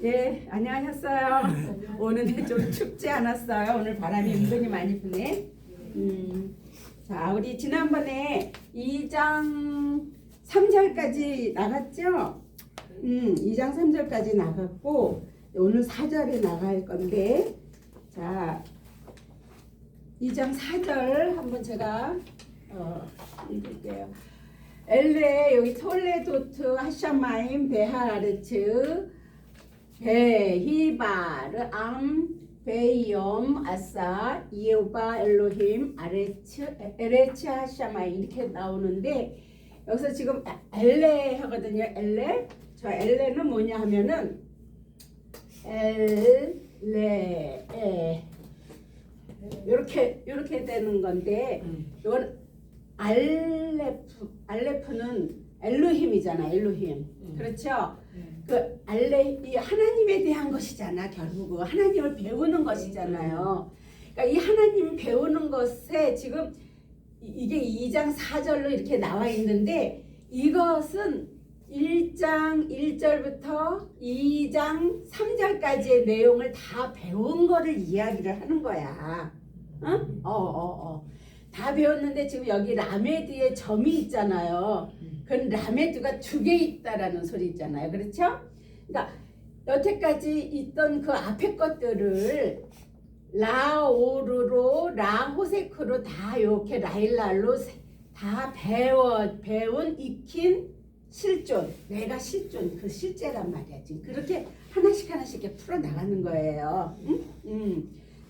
예, 안녕하셨어요. 오늘은 좀 춥지 않았어요. 오늘 바람이 은근히 많이 부네. 자, 우리 지난번에 2장 3절까지 나갔죠? 2장 3절까지 나갔고 오늘 4절에 나갈 건데, 자, 2장 4절 한번 제가 읽을게요. 엘레 여기 톨레도트 하샤마임 베하르츠 베히바르 암 베이엄 아사 예우바 엘로힘 에레츠 하샤마임 이렇게 나오는데, 여기서 지금 엘레 하거든요. 엘레. 저 엘레는 뭐냐 하면은 엘레 이렇게 되는 건데, 이건 알레프는 엘로힘이잖아. 엘로힘. 그렇죠? 그 이 하나님에 대한 것이잖아. 결국은 하나님을 배우는 것이잖아요. 그러니까 이 하나님 배우는 것에 지금 이게 2장 4절로 이렇게 나와 있는데, 이것은 1장 1절부터 2장 3절까지의 내용을 다 배운 거를 이야기를 하는 거야. 다 배웠는데 지금 여기 라메드에 점이 있잖아요. 그건 라메드가 2개 있다라는 소리 있잖아요. 그렇죠? 그러니까 여태까지 있던 그 앞에 것들을 라오르로 라호세크로 다 이렇게 라일랄로 다 배운 익힌 실존, 내가 실존, 그 실제란 말이야. 지금 그렇게 하나씩 이렇게 풀어 나가는 거예요.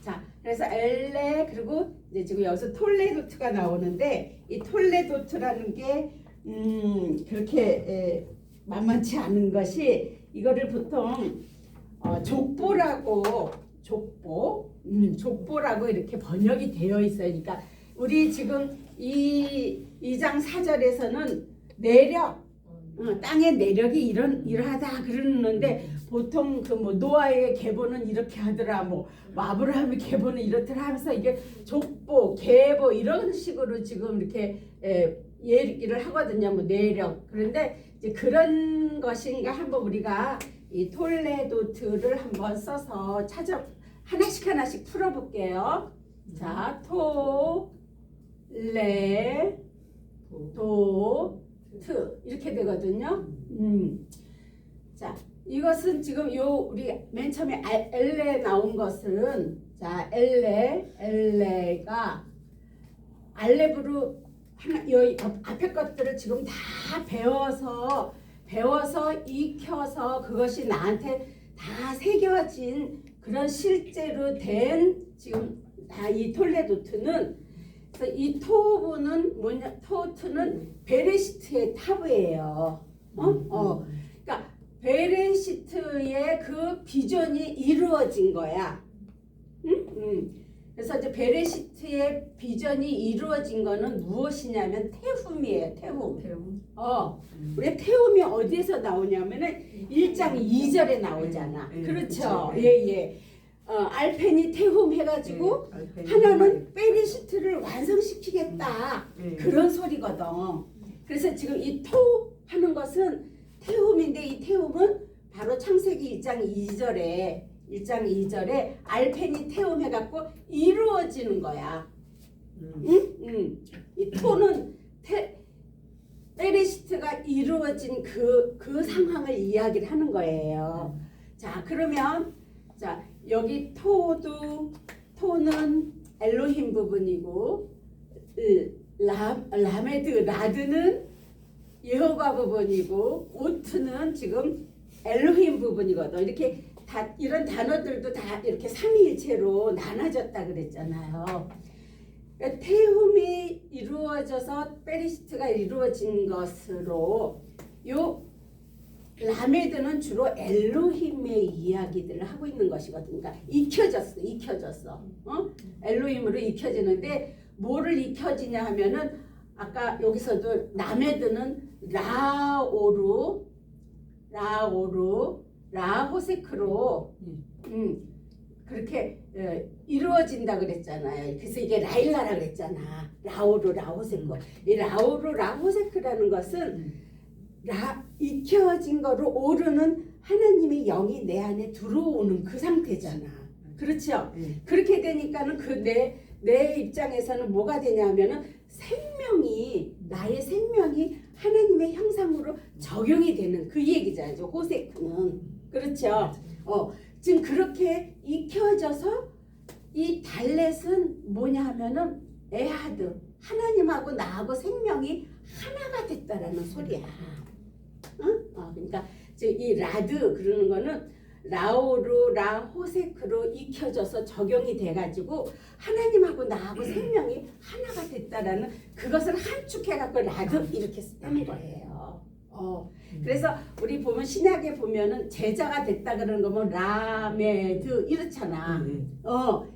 자, 그래서 엘레, 그리고 이제 지금 여기서 톨레도트가 나오는데, 이 톨레도트라는 게 그렇게 만만치 않은 것이, 이거를 보통 족보라고 이렇게 번역이 되어 있어요. 그러니까 우리 지금 이 2장 4절에서는 내력, 땅의 내력이 이러하다 그러는데, 보통 그 뭐 노아의 계보는 이렇게 하더라, 뭐 아브라함의 계보는 이렇더라 하면서 이게 족보, 계보 이런 식으로 지금 이렇게 얘기를 하거든요. 뭐 내력. 그런데 이제 그런 것인가 한번 우리가 이 톨레도트를 한번 써서 하나씩 풀어볼게요. 자, 톨레도트 이렇게 되거든요. 자, 이것은 지금 우리 맨 처음에 엘레 나온 것은, 자, 엘레가 알렙으로 이 앞에 것들을 지금 다 배워서 익혀서 그것이 나한테 다 새겨진 그런 실제로 된 지금 이 톨레도트는, 그래서 이 토브는 뭐냐, 토트는 베레시트의 타브예요. 그러니까 베레시트의 그 비전이 이루어진 거야. 그래서 이제 베레시트의 비전이 이루어진 거는 무엇이냐면 태움이에요. 태움. 우리 태움이 어디에서 나오냐면은 1장 2절에 나오잖아. 그렇죠. 예. 알펜이 태움 해가지고 하나는 베레시트를 완성시키겠다. 그런 소리거든. 그래서 지금 이 토 하는 것은 태움인데, 이 태움은 바로 창세기 1장 2절에 알펜이 태움해갖고 이루어지는 거야. 이 토는 베레시트가 이루어진 그 상황을 이야기를 하는 거예요. 자, 그러면 자, 여기 토는 엘로힘 부분이고, 라드는 여호와 부분이고, 오트는 지금 엘로힘 부분이거든. 이렇게 다 이런 단어들도 다 이렇게 삼위일체로 나눠졌다 그랬잖아요. 그러니까 태움이 이루어져서 베레시트가 이루어진 것으로, 요 라메드는 주로 엘로힘의 이야기들을 하고 있는 것이거든. 그러니까 익혀졌어. 엘로힘으로 익혀지는데, 뭐를 익혀지냐 하면은, 아까 여기서도 라메드는 라호세크로 그렇게 이루어진다 그랬잖아요. 그래서 이게 라일라라 그랬잖아. 라호세크. 이 라호세크라는 것은 익혀진 거로 오르는 하나님의 영이 내 안에 들어오는 그 상태잖아. 그렇죠? 그렇게 되니까는 내 입장에서는 뭐가 되냐면은 나의 생명이 하나님의 형상으로 적용이 되는 그 얘기잖아요. 호세크는. 그렇죠? 지금 그렇게 익혀져서 이 달렛은 뭐냐 하면은 에하드, 하나님하고 나하고 생명이 하나가 됐다라는 소리야. 응? 그러니까 이 라드 그러는 거는 라오르 라호세크로 익혀져서 적용이 돼가지고 하나님하고 나하고 생명이 하나가 됐다라는 그것을 함축해갖고 라드 이렇게 쓰는 거예요. 그래서 우리 보면 신약에 보면은 제자가 됐다 그러는 거면 라메드 이렇잖아.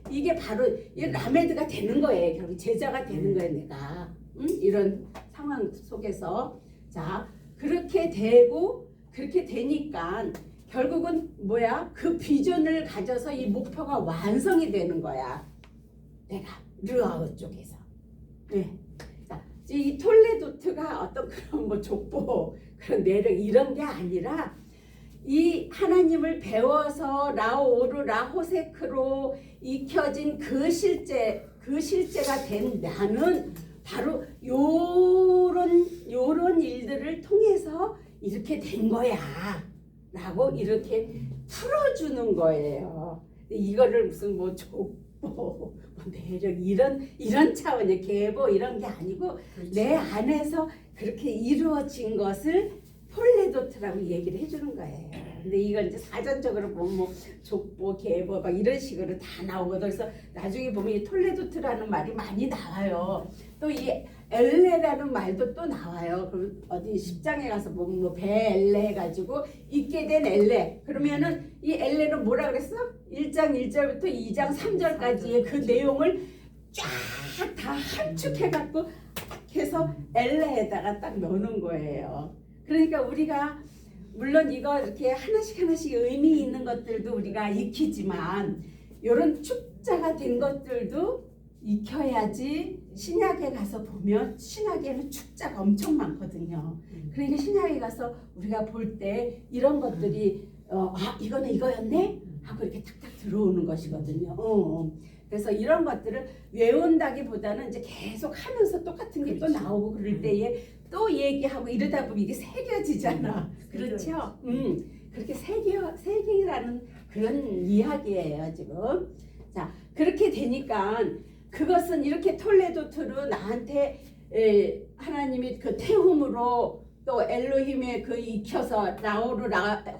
이게 바로 이 라메드가 되는 거예요. 결국 제자가 되는 거예요, 내가. 이런 상황 속에서. 자, 그렇게 되고 그렇게 되니까 결국은 뭐야? 그 비전을 가져서 이 목표가 완성이 되는 거야. 내가 르아우 쪽에서. 네. 자, 이 톨레도트가 어떤 그런 뭐 족보 그런 내력 이런 게 아니라 이 하나님을 배워서 라오르 라호세크로 익혀진 그 실제가 된 나는 바로 요런 일들을 통해서 이렇게 된 거야 라고 이렇게 풀어주는 거예요. 이거를 무슨 뭐 족보 뭐 내력 이런 차원의 계보 이런 게 아니고 그렇죠. 내 안에서 그렇게 이루어진 것을 폴레도트라고 얘기를 해주는 거예요. 근데 이건 이제 사전적으로 보면 뭐 족보, 계보 막 이런 식으로 다 나오거든. 그래서 나중에 보면 이 톨레도트라는 말이 많이 나와요. 또 이 엘레라는 말도 또 나와요. 그럼 어디 10장에 가서 보면 뭐 베엘레 해가지고 있게 된 엘레. 그러면은 이 엘레는 뭐라 그랬어? 1장 1절부터 2장 3절까지의 그 내용을 쫙 다 함축해갖고 해서 엘레에다가 딱 넣는 거예요. 그러니까 우리가 물론 이거 이렇게 하나씩 의미 있는 것들도 우리가 익히지만 이런 축자가 된 것들도 익혀야지 신약에 가서 보면 신약에는 축자가 엄청 많거든요. 그러니까 신약에 가서 우리가 볼 때 이런 것들이 이거는 이거였네? 하고 이렇게 탁탁 들어오는 것이거든요. 그래서 이런 것들을 외운다기보다는 이제 계속 하면서 똑같은 게 또 나오고 그럴 때에 또 얘기하고 이러다 보면 이게 새겨지잖아. 그렇죠? 그렇게 새기라는 그런 이야기예요, 지금. 자, 그렇게 되니까 그것은 이렇게 톨레도트로 나한테 하나님이 그 태움으로 또 엘로힘의 그 익혀서 라오르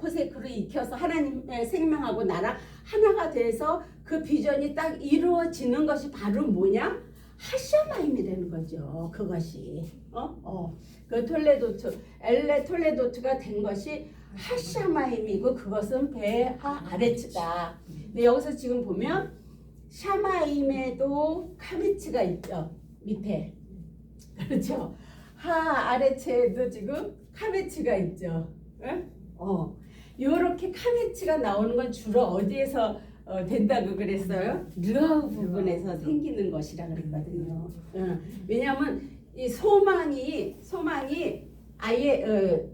호세크로 익혀서 하나님의 생명하고 나랑 하나가 돼서 그 비전이 딱 이루어지는 것이 바로 뭐냐? 하샤마임이라는 거죠. 그것이 그 톨레도트가 된 것이 하샤마임이고 그것은 베하 아레츠다. 근데 여기서 지금 보면 샤마임에도 카메츠가 있죠. 밑에. 그렇죠. 하 아레츠에도 지금 카메츠가 있죠. 요렇게 카메츠가 나오는 건 주로 어디에서 된다고 그랬어요? 르아우 부분에서 생기는 것이라 그랬거든요. 왜냐하면 이 소망이 아예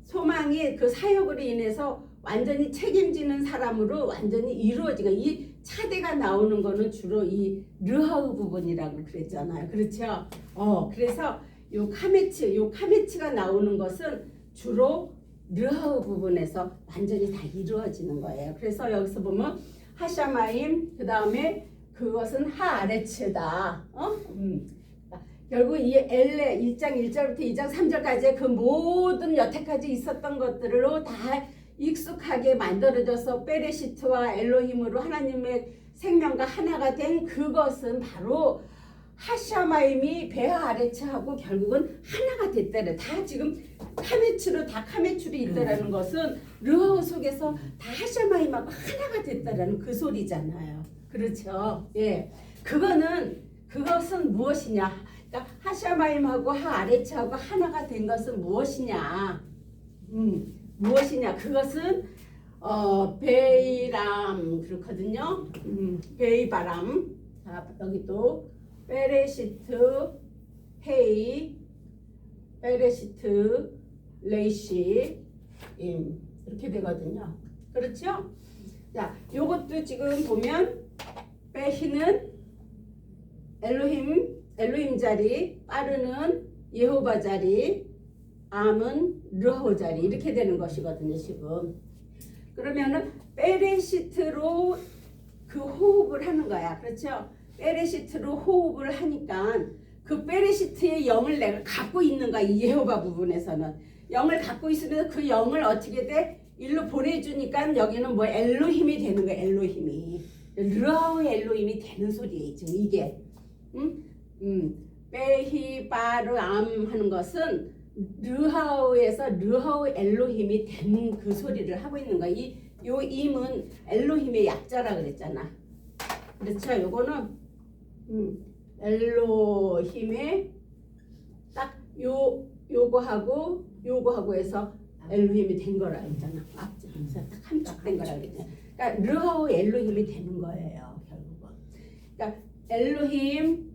소망이 그 사역으로 인해서 완전히 책임지는 사람으로 완전히 이루어지고 이 차대가 나오는 거는 주로 이 르하우 부분이라고 그랬잖아요. 그렇죠? 그래서 요 카메츠가 나오는 것은 주로 르하우 부분에서 완전히 다 이루어지는 거예요. 그래서 여기서 보면 하샤마임 그 다음에 그것은 하아레츠다. 결국 이 엘레 1장 1절부터 2장 3절까지의 그 모든 여태까지 있었던 것들로 다 익숙하게 만들어져서 베레시트와 엘로힘으로 하나님의 생명과 하나가 된 그것은 바로 하샤마임이 베하 아레츠하고 결국은 하나가 됐다래. 다 지금 카메출이 있다라는 것은 르하우 속에서 다 하샤마임하고 하나가 됐다라는 그 소리잖아요. 그렇죠? 예. 그것은 무엇이냐? 그러니까 하샤마임하고 하아레츠하고 하나가 된 것은 무엇이냐? 무엇이냐? 그것은 베이람 그렇거든요. 베이바람. 자, 여기 또 베레시트 헤이 베레시트 레이시 이렇게 되거든요. 그렇죠? 자, 요것도 지금 보면 베히는 엘로힘 자리, 빠르는 예호바 자리, 암은 르호 자리 이렇게 되는 것이거든요. 지금 그러면은 베레시트로 그 호흡을 하는 거야. 그렇죠? 베레시트로 호흡을 하니까 그 베레시트의 영을 내가 갖고 있는 거야. 이 예호바 부분에서는 영을 갖고 있으면서 그 영을 어떻게 돼? 일로 보내주니까 여기는 뭐 엘로힘이 되는 거야. 엘로힘이 르하우의 엘로힘이 되는 소리예요. 지금 이게 베히 바르 암 하는 것은 르하우에서 르하우 엘로힘이 되는 그 소리를 하고 있는 거야. 요 임은 엘로힘의 약자라 그랬잖아. 그렇죠? 요거는 엘로힘의 딱 요거하고 해서 엘로힘이 된 거라 했잖아. 그래서 딱 함축된 거라 그랬잖아. 그러니까 르하우 엘로힘이 되는 거예요. 결국은. 그러니까 엘로힘,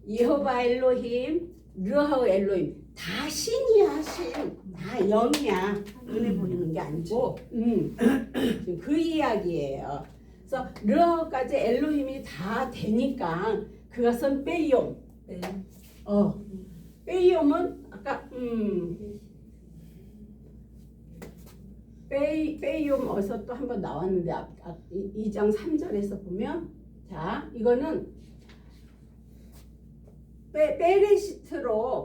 예호바 엘로힘, 르하우 엘로힘 다 신이야. 신. 다 영이야. 눈에 보이는 게 아니고 지금 그 이야기예요. 그래서 르하우까지 엘로힘이 다 되니까 그것은 빼이옴. 빼이옴은 아까 빼이옴 어서 또 한번 나왔는데 2장 3절에서 보면 자 이거는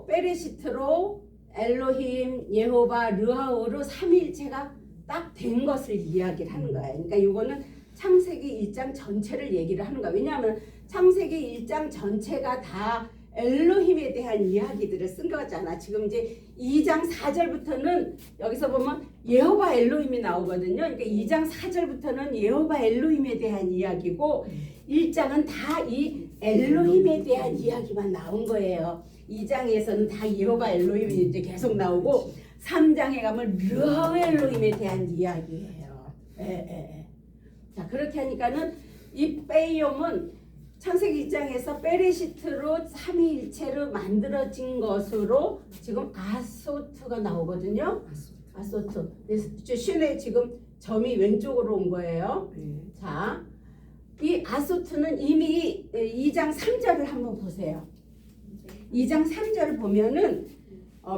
베레시트로 엘로힘, 예호바, 르하우로 삼위일체가 딱 된 것을 이야기를 하는 거예요. 그러니까 이거는 창세기 1장 전체를 얘기를 하는 거예요. 왜냐하면 창세기 1장 전체가 다 엘로힘에 대한 이야기들을 쓴 거잖아. 지금 이제 2장 4절부터는 여기서 보면 예호바 엘로힘이 나오거든요. 그러니까 2장 4절부터는 예호바 엘로힘에 대한 이야기고 1장은 다 이 엘로힘에 대한 이야기만 나온 거예요. 2장에서는 다 예호바 엘로힘이 이제 계속 나오고 3장에 가면 르하우 엘로힘에 대한 이야기예요. 자 그렇게 하니까는 이 베이옴은 창세기 1장에서 베레시트로 삼위일체로 만들어진 것으로 지금 아소트가 나오거든요. 아소트. 슌에 지금 점이 왼쪽으로 온 거예요. 자, 이 아소트는 이미 2장 3절을 한번 보세요. 2장 3절을 보면은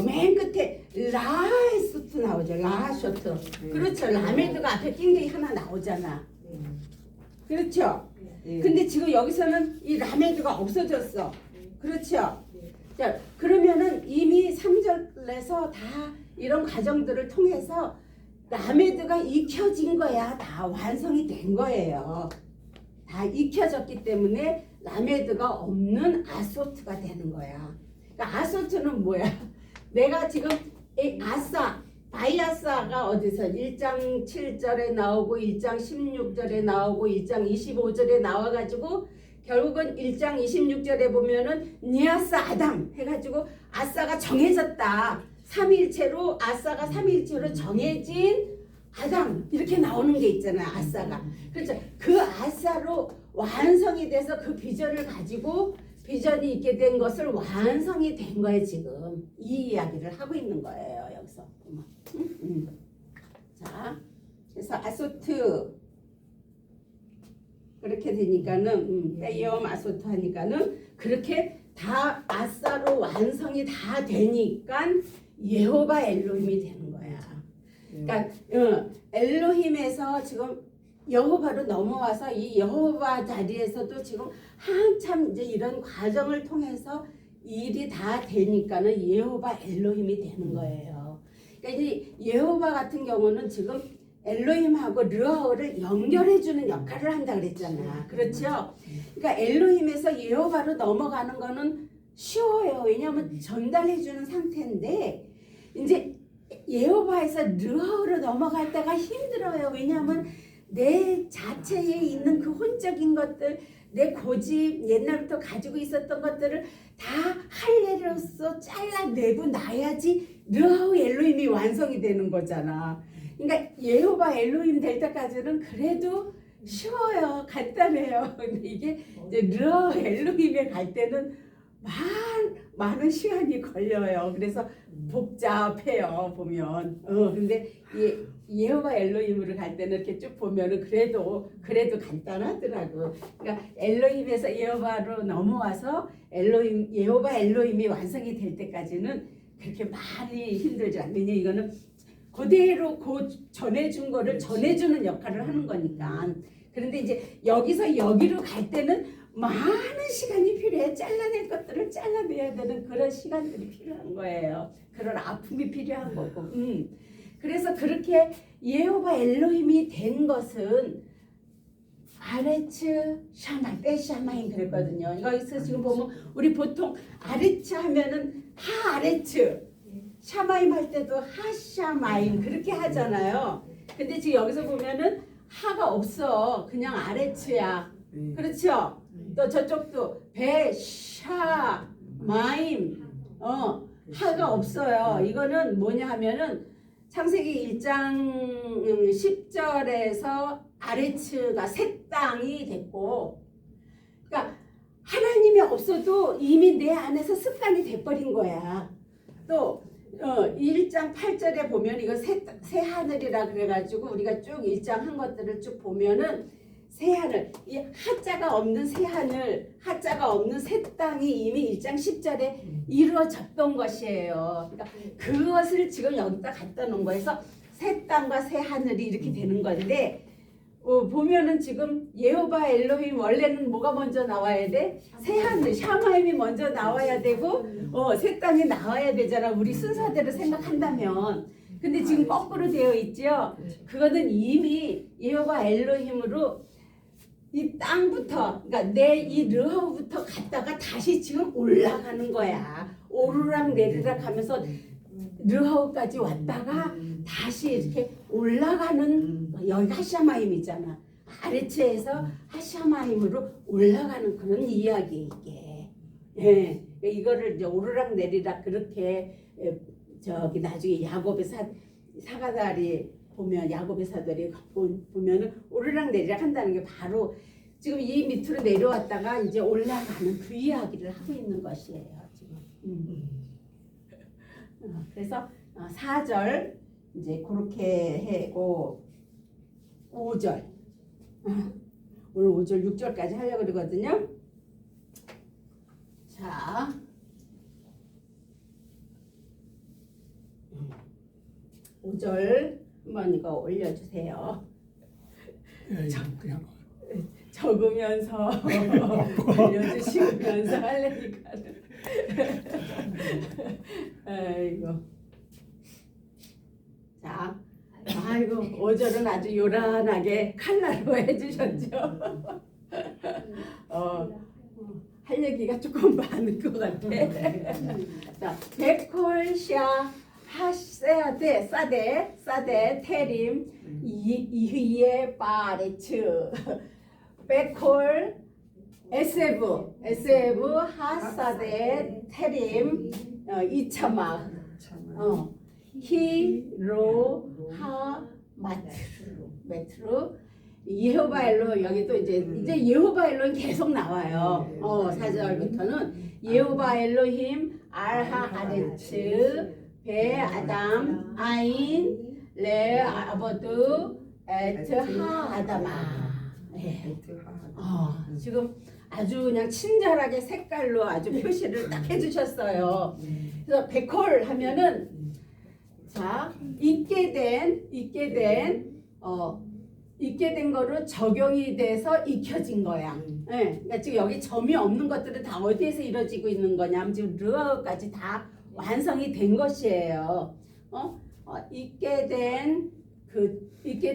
맨 끝에 라소트 나오죠. 라쇼트. 그렇죠. 라메드가 앞에 낑겨 하나 나오잖아. 그렇죠. 근데 지금 여기서는 이 라메드가 없어졌어. 그렇죠. 자, 그러면은 이미 3절에서 다 이런 과정들을 통해서 라메드가 익혀진 거야. 다 완성이 된 거예요. 다 익혀졌기 때문에 라메드가 없는 아소트가 되는 거야. 그러니까 아소트는 뭐야? 내가 지금 이 바이아사가 어디서 1장 7절에 나오고 1장 16절에 나오고 1장 25절에 나와가지고 결국은 1장 26절에 보면은 니아사 아담 해가지고 아사가 정해졌다. 삼위일체로 아사가 삼위일체로 정해진 아담 이렇게 나오는 게 있잖아요. 아사가. 그렇죠. 그 아사로 완성이 돼서 그 비전을 가지고 비전이 있게 된 것을 완성이 된 거예요. 지금 이 이야기를 하고 있는 거예요. 여기서 자, 그래서 아소트 그렇게 되니까는 빼이옴 아소트 하니까는 그렇게 다 아사로 완성이 다 되니까 예호바 엘로힘이 되는 거야. 그러니까 엘로힘에서 지금 여호바로 넘어와서 이 여호바 자리에서도 지금 한참 이제 이런 과정을 통해서 일이 다 되니까는 예호바 엘로힘이 되는 거예요. 그러니까 이 예호바 같은 경우는 지금 엘로힘하고 르하우를 연결해주는 역할을 한다 그랬잖아. 그렇죠? 그러니까 엘로힘에서 예호바로 넘어가는 거는 쉬워요. 왜냐하면 전달해주는 상태인데 이제 예호바에서 르하우로 넘어갈 때가 힘들어요. 왜냐하면 내 자체에 있는 그 혼적인 것들, 내 고집, 옛날부터 가지고 있었던 것들을 다 할례로서 잘라내고 나야지 르하우 엘로힘이 완성이 되는 거잖아. 그러니까 예호바 엘로힘 될 때까지는 그래도 쉬워요. 간단해요. 근데 이게 이제 르하우 엘로힘에 갈 때는 많은 시간이 걸려요. 그래서 복잡해요 보면. 근데 예호바 엘로힘으로 갈 때는 이렇게 쭉 보면은 그래도 간단하더라고. 그러니까 엘로힘에서 예호바로 넘어와서 예호바 엘로힘이 완성이 될 때까지는 그렇게 많이 힘들지 않아요. 왜냐 이거는 그대로 전해준 거를 전해주는 역할을 하는 거니까. 그런데 이제 여기서 여기로 갈 때는 많은 시간이 필요해. 잘라낼 것들을 잘라내야 되는 그런 시간들이 필요한 거예요. 그런 아픔이 필요한 거고. 그래서 그렇게 예호바 엘로힘이 된 것은 아레츠 샤마임 베샤마임 그랬거든요. 여기서 지금 보면 우리 보통 아레츠 하면은 하 아레츠, 샤마임 할 때도 하샤마임 그렇게 하잖아요. 근데 지금 여기서 보면은 하가 없어. 그냥 아레츠야. 그렇죠? 또 저쪽도 베샤마임 하가 없어요. 이거는 뭐냐 하면은 창세기 1장 10절에서 아레츠가 새 땅이 됐고, 그러니까 하나님이 없어도 이미 내 안에서 습관이 돼버린 거야. 또 1장 8절에 보면 이거 새 하늘이라 그래가지고 우리가 쭉 1장 한 것들을 쭉 보면은 새 하늘, 이 하자가 없는 새 하늘, 하자가 없는 새 땅이 이미 1장 10절에 이루어졌던 것이에요. 그러니까 그것을 지금 여기다 갖다 놓은 거에서 새 땅과 새 하늘이 이렇게 되는 건데, 보면은 지금 예호바 엘로힘 원래는 뭐가 먼저 나와야 돼? 새 하늘, 샤마임이 먼저 나와야 되고, 새 땅이 나와야 되잖아. 우리 순서대로 생각한다면. 근데 지금 거꾸로 되어 있죠. 그거는 이미 예호바 엘로힘으로 이 땅부터, 그러니까 내 이 르하우부터 갔다가 다시 지금 올라가는 거야. 오르락 내리락 하면서 르하우까지 왔다가 다시 이렇게 올라가는, 여기 하샤마임이잖아. 아레츠에서 하샤마임으로 올라가는 그런 이야기 이게. 예, 이거를 이제 오르락 내리락 그렇게 저기 나중에 야곱의 사가다리 보면 야곱의 사들이 보면은 오르락 내리락 한다는 게 바로 지금 이 밑으로 내려왔다가 이제 올라가는 그 이야기를 하고 있는 것이에요 지금. 그래서 4절 이제 그렇게 하고 5절 오늘 5절 6절까지 하려고 그러거든요. 자, 5절 한번 이거 올려주세요. 그냥 적으면서 올려주시면서 하려니까. 아이고. 자, 아이고 5절은 아주 요란하게 칼라로 해주셨죠. 할 얘기가 조금 많은 것 같아. 자, 베콜샤 하세아데 사데 테림 이히에 바레츠 베콜 에세브 하사데 테림 이차마 히로 하 마트루 예호바 엘로 여기 또 이제 예호바 엘로힘 계속 나와요. 4절부터는 예호바 엘로힘 알하 아레츠 베 아담 아인 레 아버드 에트 하 아다마. 지금 아주 그냥 친절하게 색깔로 아주 표시를 딱 해주셨어요. 그래서 베콜 하면은 자 있게 된 거로 적용이 돼서 익혀진 거야. 네, 그러니까 지금 여기 점이 없는 것들은 다 어디에서 이루어지고 있는 거냐면 지금 르아까지 다 완성이 된 것이에요. 있게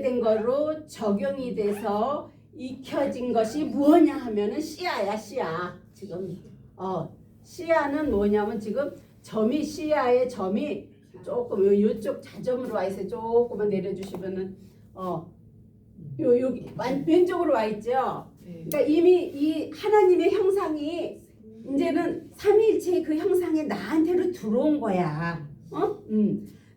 된 거로 적용이 돼서 익혀진 것이 무엇냐 하면은 씨아야, 씨아. 지금 씨아는 뭐냐면 지금 점이 씨아의 점이 조금 요쪽 자점으로 와 있어요. 조금만 내려주시면은 여기 왼쪽으로 와 있죠. 그러니까 이미 이 하나님의 형상이 이제는 삼위일체의 그 형상이 나한테로 들어온 거야.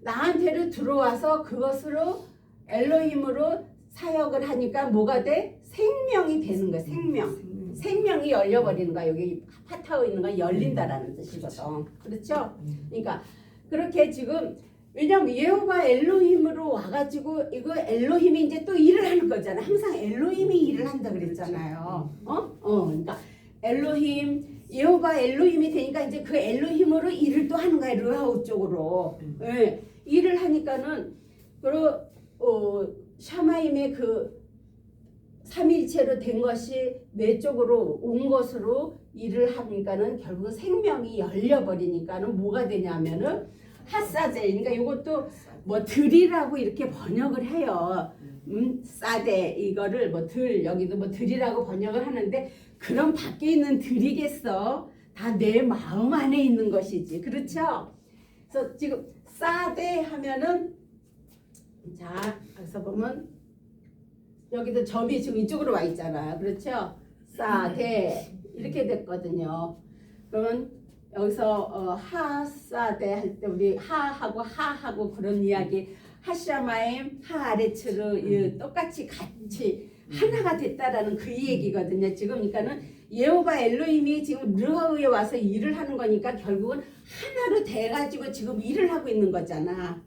나한테로 들어와서 그것으로 엘로힘으로 사역을 하니까 뭐가 돼? 생명이 되는 거야. 생명. 생명이 열려버리는 거야. 여기 파타고 있는 건 열린다라는 뜻이거든. 그렇죠? 그러니까 그렇게 지금 왜냐면 여호와 엘로힘으로 와가지고 이거 엘로힘이 이제 또 일을 하는 거잖아. 항상 엘로힘이 일을 한다 그랬잖아요. 그러니까 엘로힘 여호와 엘로힘이 되니까 이제 그 엘로힘으로 일을 또 하는 거야. 르하우 쪽으로. 예, 일을 하니까는 샤마임의 그 삼일체로 된 것이 내 쪽으로 온 것으로 일을 하니까는 결국 생명이 열려버리니까는 뭐가 되냐면은 핫사제. 그러니까 이것도 뭐 들이라고 이렇게 번역을 해요. 사대 이거를 뭐 들 여기도 뭐 들이라고 번역을 하는데 그럼 밖에 있는 들이겠어? 다 내 마음 안에 있는 것이지. 그렇죠? 그래서 지금 사대 하면은 자 여기서 보면 여기도 점이 지금 이쪽으로 와 있잖아요. 그렇죠? 사대 이렇게 됐거든요. 그러면 여기서 하사대 할 때 우리 하하고 그런 이야기 하샤마임 하아레츠르 똑같이 같이 하나가 됐다라는 그 얘기거든요. 지금 그러니까는 여호와 엘로힘이 지금 르하우에 와서 일을 하는 거니까 결국은 하나로 돼가지고 지금 일을 하고 있는 거잖아.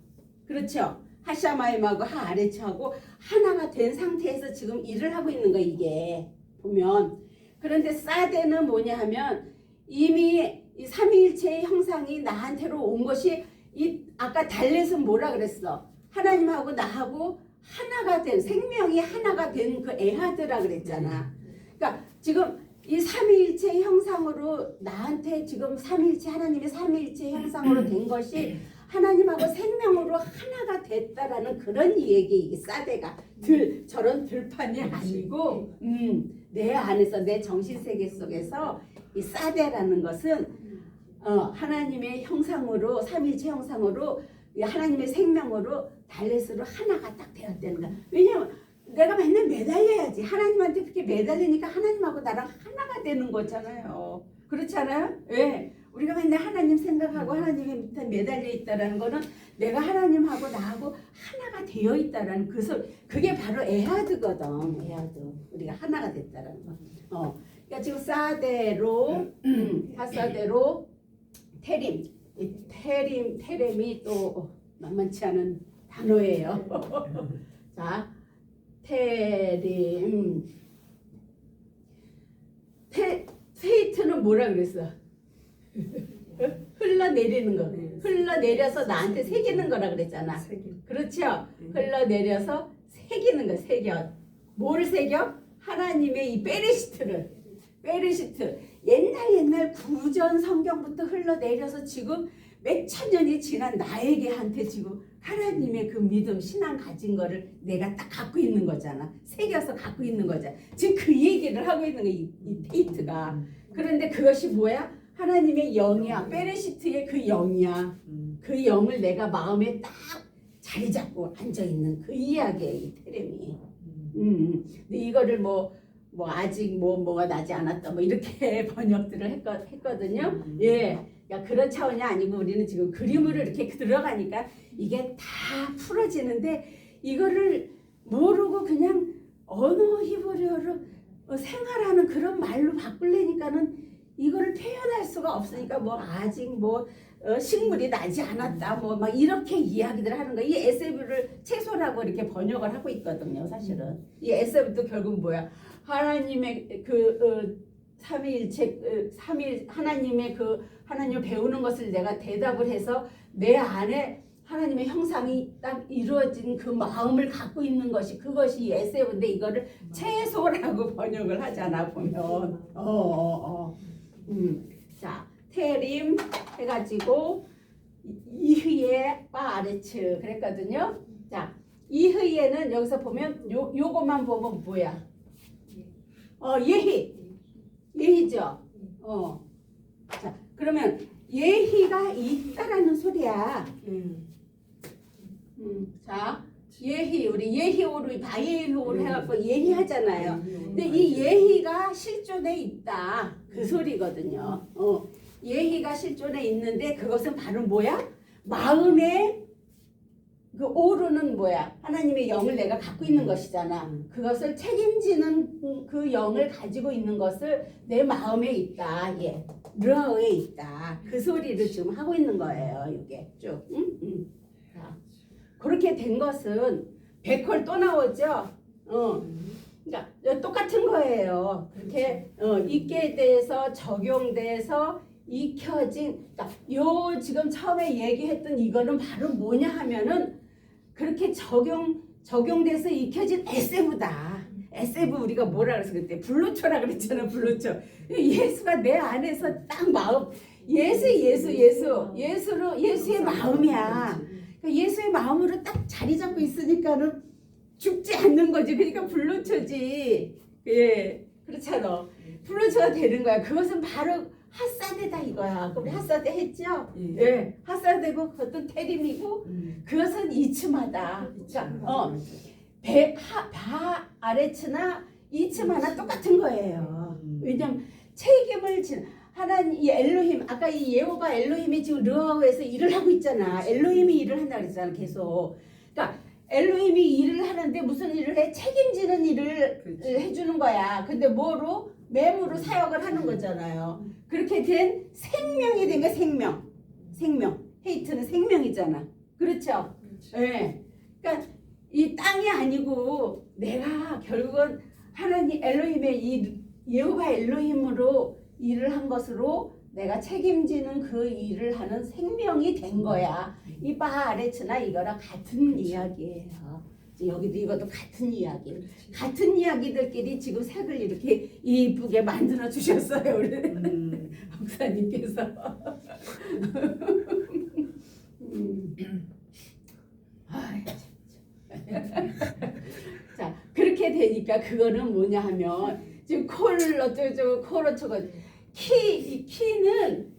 그렇죠? 하샤마임하고 하아레츠하고 하나가 된 상태에서 지금 일을 하고 있는 거 이게 보면. 그런데 사데는 뭐냐 하면 이미 이 삼위일체의 형상이 나한테로 온 것이 이 아까 달렛은 뭐라 그랬어? 하나님하고 나하고 하나가 된 생명이 하나가 된 그 에하드라 그랬잖아. 그러니까 지금 이 삼위일체 형상으로 나한테 지금 삼위일체 하나님의 삼위일체 형상으로 된 것이 하나님하고 생명으로 하나가 됐다라는 그런 얘기. 이게 사대가 저런 들판이 아니고 내 안에서 내 정신세계 속에서 이 사대라는 것은 하나님의 형상으로 삼위일체 형상으로 하나님의 생명으로 달렛으로 하나가 딱 되었다는 거야. 왜냐면 내가 맨날 매달려야지. 하나님한테 그렇게 매달리니까 하나님하고 나랑 하나가 되는 거잖아요. 그렇지 않아요? 예. 우리가 맨날 하나님 생각하고 하나님의 밑에 매달려 있다라는 거는 내가 하나님하고 나하고 하나가 되어 있다라는 그게 바로 에하드거든. 에하드. 우리가 하나가 됐다라는 거. 그러니까 지금 사대로 하사대로 테렘이 또 만만치 않은 단어예요. 자, 테렘. 페이트는 뭐라 그랬어? 흘러내리는 거. 흘러내려서 나한테 새기는 거라 그랬잖아. 그렇죠? 흘러내려서 새기는 거. 새겨. 뭘 새겨? 하나님의 이 베레시트. 옛날 구전 성경부터 흘러내려서 지금 몇천 년이 지난 나에게 한테 지금 하나님의 그 믿음, 신앙 가진 거를 내가 딱 갖고 있는 거잖아. 새겨서 갖고 있는 거잖아. 지금 그 얘기를 하고 있는 거야, 이 페이트가. 그런데 그것이 뭐야? 하나님의 영이야. 베레시트의 그 영이야. 그 영을 내가 마음에 딱 자리 잡고 앉아있는 그 이야기야, 이 테렘이. 근데 이거를 뭐 아직 뭐가 나지 않았다 뭐 이렇게 번역들을 했거든요. 예. 야, 그런 차원이 아니고 우리는 지금 그림으로 이렇게 들어가니까 이게 다 풀어지는데 이거를 모르고 그냥 언어 히브리어로 생활하는 그런 말로 바꾸려니까는 이거를 표현할 수가 없으니까 뭐 아직 식물이 나지 않았다 뭐 막 이렇게 이야기들 하는 거야. 이 에세브를 채소라고 이렇게 번역을 하고 있거든요. 사실은 이 에세브도 결국 뭐야? 하나님의 삼위일체 하나님의 하나님을 배우는 것을 내가 대답을 해서 내 안에 하나님의 형상이 딱 이루어진 그 마음을 갖고 있는 것이 그것이 에세브인데 이거를 채소라고 번역을 하잖아 보면. 자, 테림 해가지고 이흐예 바아레츠 그랬거든요. 자, 이흐예는 여기서 보면 요거만 보면 뭐야? 예희죠. 자, 그러면 예희가 있다라는 소리야. 자, 예희 우리 예희오로 바예희오로 해갖고 예희 하잖아요. 근데 이 예희가 실존에 있다 그 소리거든요. 예희가 실존에 있는데 그것은 바로 뭐야? 마음의 그 오르는 뭐야? 하나님의 영을 내가 갖고 있는 것이잖아. 그것을 책임지는 그 영을 가지고 있는 것을 내 마음에 있다. 예. 르하에 있다. 그 소리를 지금 하고 있는 거예요. 이게 쭉. 자, 그렇게 된 것은 백헐 또 나오죠. 그러니까 똑같은 거예요. 그렇게 있게 돼서 적용돼서 익혀진. 그러니까 요 지금 처음에 얘기했던 이거는 바로 뭐냐 하면은 그렇게 적용돼서 익혀진 에세브다. 에세브 우리가 뭐라 그래서 그때 불로초라 그랬잖아. 불로초. 예수가 내 안에서 딱 마음. 예수로 예수의 마음이야. 그러니까 예수의 마음으로 딱 자리 잡고 있으니까는 죽지 않는 거지. 그러니까 불로초지. 예, 그렇잖아. 불로초가 되는 거야. 그것은 바로 핫사데다 이거야. 우리 핫사데 했죠? 예, 핫사데고 그것도 테림이고 그것은 이츠마다. 그러니까 바 아레츠나 이츠마나 똑같은 거예요. 왜냐면 책임을 진 하나님 이 엘로힘 아까 이 예호바 엘로힘이 지금 르하우에서 일을 하고 있잖아. 엘로힘이 일을 한다 그랬잖아. 계속. 그러니까 엘로힘이 일을 하는데 무슨 일을 해? 책임지는 일을 해주는 거야. 근데 뭐로? 매무로 사역을 하는 거잖아요. 그렇게 된 생명이 된 거야. 생명. 헤이트는 생명이잖아. 그렇죠? 예. 네. 그러니까 이 땅이 아니고 내가 결국은 하나님 엘로힘의 이 예호바 엘로힘으로 일을 한 것으로 내가 책임지는 그 일을 하는 생명이 된 거야. 이 바아레츠나 이거랑 같은 이야기예요. 여기도 이것도 같은 이야기. 같은 이야기들끼리 지금 색을 이렇게 이쁘게 만들어 주셨어요. 우리 목사님께서. 자, 그렇게 되니까 그거는 뭐냐 하면 지금 코를 어쩌고 코를 저거 이 키는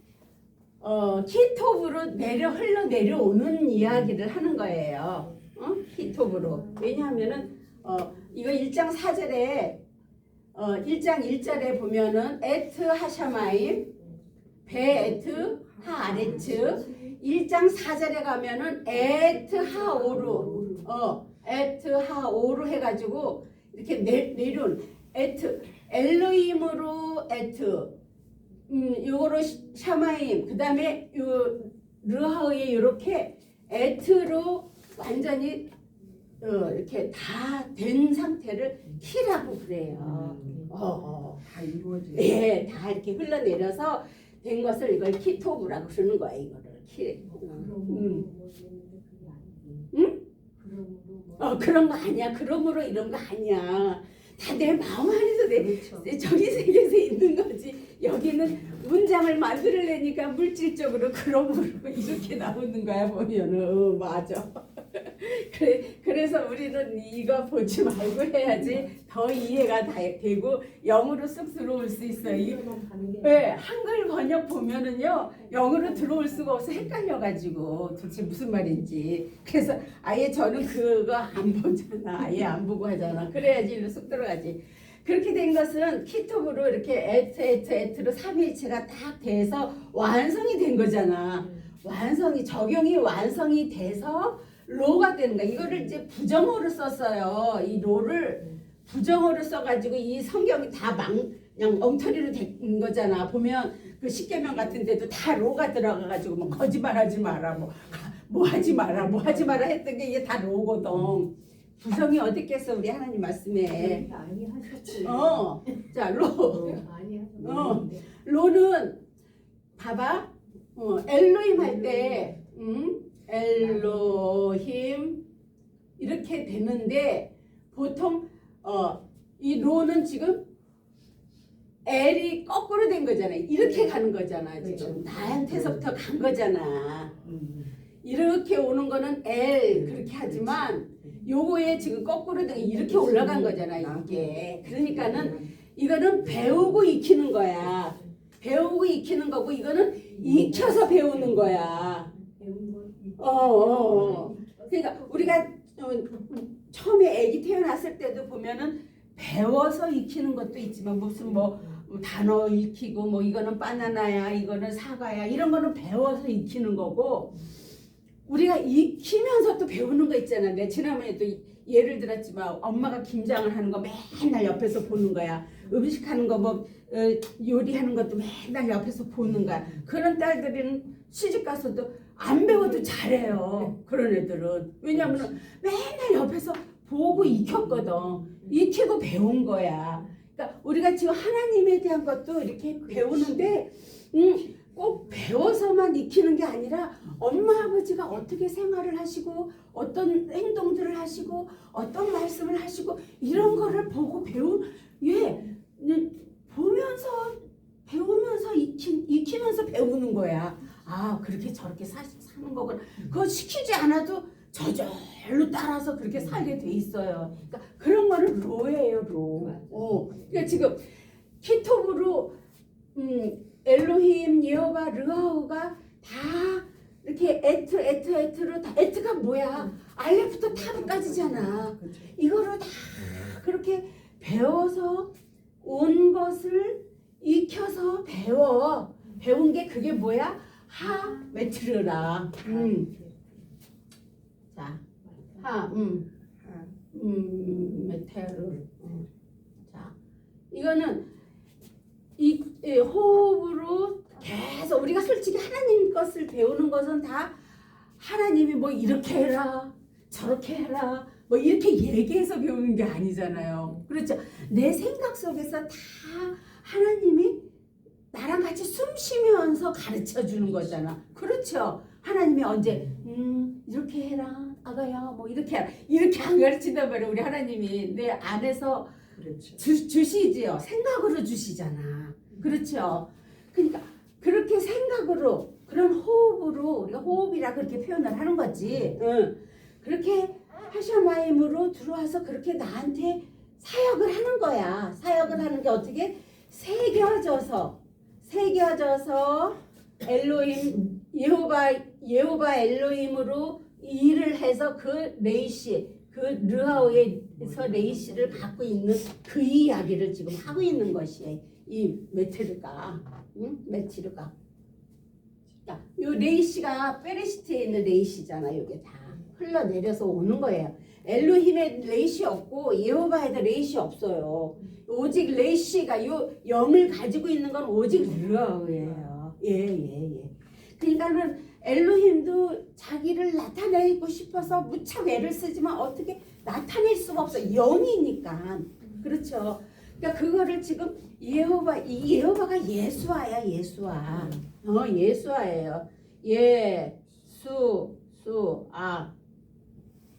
키톱으로 흘러 내려오는 이야기를 하는 거예요. 키톱으로. 왜냐하면은 이거 1장 4절에 1장 1절에 보면은 에트 하샤마임 베 에트 하 아레츠 1장 4절에 가면은 에트 하오루 에트 하오루 해가지고 이렇게 내려온 에트 엘로힘으로 에트 요거로 샤마임 그 다음에 요 르하우에 이렇게 에트로 완전히 이렇게 다 된 상태를 키라고 그래요. 다 이루어져. 예, 다 이렇게 흘러내려서 된 것을 이걸 키토브라고 그러는 거야. 이거를 키. 응? 그런 거 아니야. 그러므로 이런 거 아니야. 다 내 마음 안에서 저기 세계에서 있는 거지. 여기는 문장을 만들어내니까 물질적으로 그러므로 이렇게 나오는 거야. 보면은 맞아. 그래서 우리는 이거 보지 말고 해야지 더 이해가 되고 영으로 쑥 들어올 수 있어요. 네, 한글 번역 보면은요 영어로 들어올 수가 없어. 헷갈려가지고 도대체 무슨 말인지. 그래서 아예 저는 그거 안 보잖아. 아예 안 보고 하잖아. 그래야지 일로 쑥 들어가지. 그렇게 된 것은 키톱으로 이렇게 에트로 삼위일체가 딱 돼서 완성이 된 거잖아. 적용이 완성이 돼서 로가 되는 거야. 이거를 이제 부정어로 썼어요. 이 로를 부정어로 써가지고 이 성경이 다 그냥 엉터리로 된 거잖아. 보면 그 십계명 같은 데도 다 로가 들어가가지고 뭐 거짓말하지 마라, 뭐 하지 마라, 했던 게 이게 다 로거든. 부정이 어디 있겠어 우리 하나님 말씀에. 많이 하셨지. 자 로. 많이 하셨어. 로는 봐봐. 엘로힘 할 때. 엘로힘 이렇게 되는데 보통 이 로는 지금 엘이 거꾸로 된 거잖아. 이렇게 가는 거잖아. 지금 나한테서부터 간 거잖아. 이렇게 오는 거는 엘 그렇게 하지만 요거에 지금 거꾸로 된 이렇게 올라간 거잖아. 이게 그러니까는 이거는 배우고 익히는 거야. 배우고 익히는 거고 이거는 익혀서 배우는 거야. 그러니까 우리가 처음에 아기 태어났을 때도 보면은 배워서 익히는 것도 있지만 무슨 뭐 단어 익히고 뭐 이거는 바나나야 이거는 사과야 이런 거는 배워서 익히는 거고 우리가 익히면서 또 배우는 거 있잖아. 내 지난번에도 예를 들었지만 엄마가 김장을 하는 거 맨날 옆에서 보는 거야. 음식하는 거 뭐 요리하는 것도 맨날 옆에서 보는 거야. 그런 딸들은 시집 가서도 안 배워도 잘해요. 그런 애들은. 왜냐하면 맨날 옆에서 보고 익혔거든. 익히고 배운 거야. 그러니까 우리가 지금 하나님에 대한 것도 이렇게 배우는데 꼭 배워서만 익히는 게 아니라 엄마 아버지가 어떻게 생활을 하시고 어떤 행동들을 하시고 어떤 말씀을 하시고 이런 거를 보고 보면서 배우면서 익히면서 배우는 거야. 아, 그렇게 저렇게 사는 거구나. 그거 시키지 않아도 저절로 따라서 그렇게 살게 돼 있어요. 그러니까 그런 거는 로예요, 로. 그러니까 지금 키톱으로 엘로힘, 예호바, 르아우가 다 이렇게 에트로 다 에트가 뭐야? 알레부터 타브까지잖아. 이거를 다 그렇게 배워서 온 것을 익혀서 배운 게 그게 뭐야? 메트르라. 자, 메테르. 자, 이거는 이 호흡으로 계속 우리가 솔직히 하나님 것을 배우는 것은 다 하나님이 뭐 이렇게 해라, 저렇게 해라, 뭐 이렇게 얘기해서 배우는 게 아니잖아요. 그렇죠? 내 생각 속에서 다 하나님이 나랑 같이 숨 쉬면서 가르쳐 주는 거잖아. 그렇죠? 하나님이 언제 이렇게 해라 아가야 뭐 이렇게 해라 이렇게 안 가르친단 말이야. 우리 하나님이 내 안에서 그렇죠. 주시지요. 생각으로 주시잖아. 그렇죠? 그러니까 그렇게 생각으로 그런 호흡으로 우리가 호흡이라 그렇게 표현을 하는 거지. 그렇게 하샤마임으로 들어와서 그렇게 나한테 사역을 하는 거야. 사역을 하는 게 어떻게 새겨져서 엘로힘 예호바 엘로힘으로 일을 해서 그 레이시 그 르하우에서 레이시를 갖고 있는 그 이야기를 지금 하고 있는 것이 이 메트르가 메트르가 요 레이시가 페레시트에 있는 레이시잖아. 이게 다 흘러내려서 오는 거예요. 엘로힘에 레이시 없고 예호바에도 레이시 없어요. 오직 레이시가 요 영을 가지고 있는 건 오직 르하우예요. 예. 그러니까는 엘로힘도 자기를 나타내고 싶어서 무척 애를 쓰지만 어떻게 나타낼 수가 없어. 영이니까. 그렇죠. 그러니까 그거를 지금 이 예호바가 예수아야. 예수아. 예수아예요. 예수아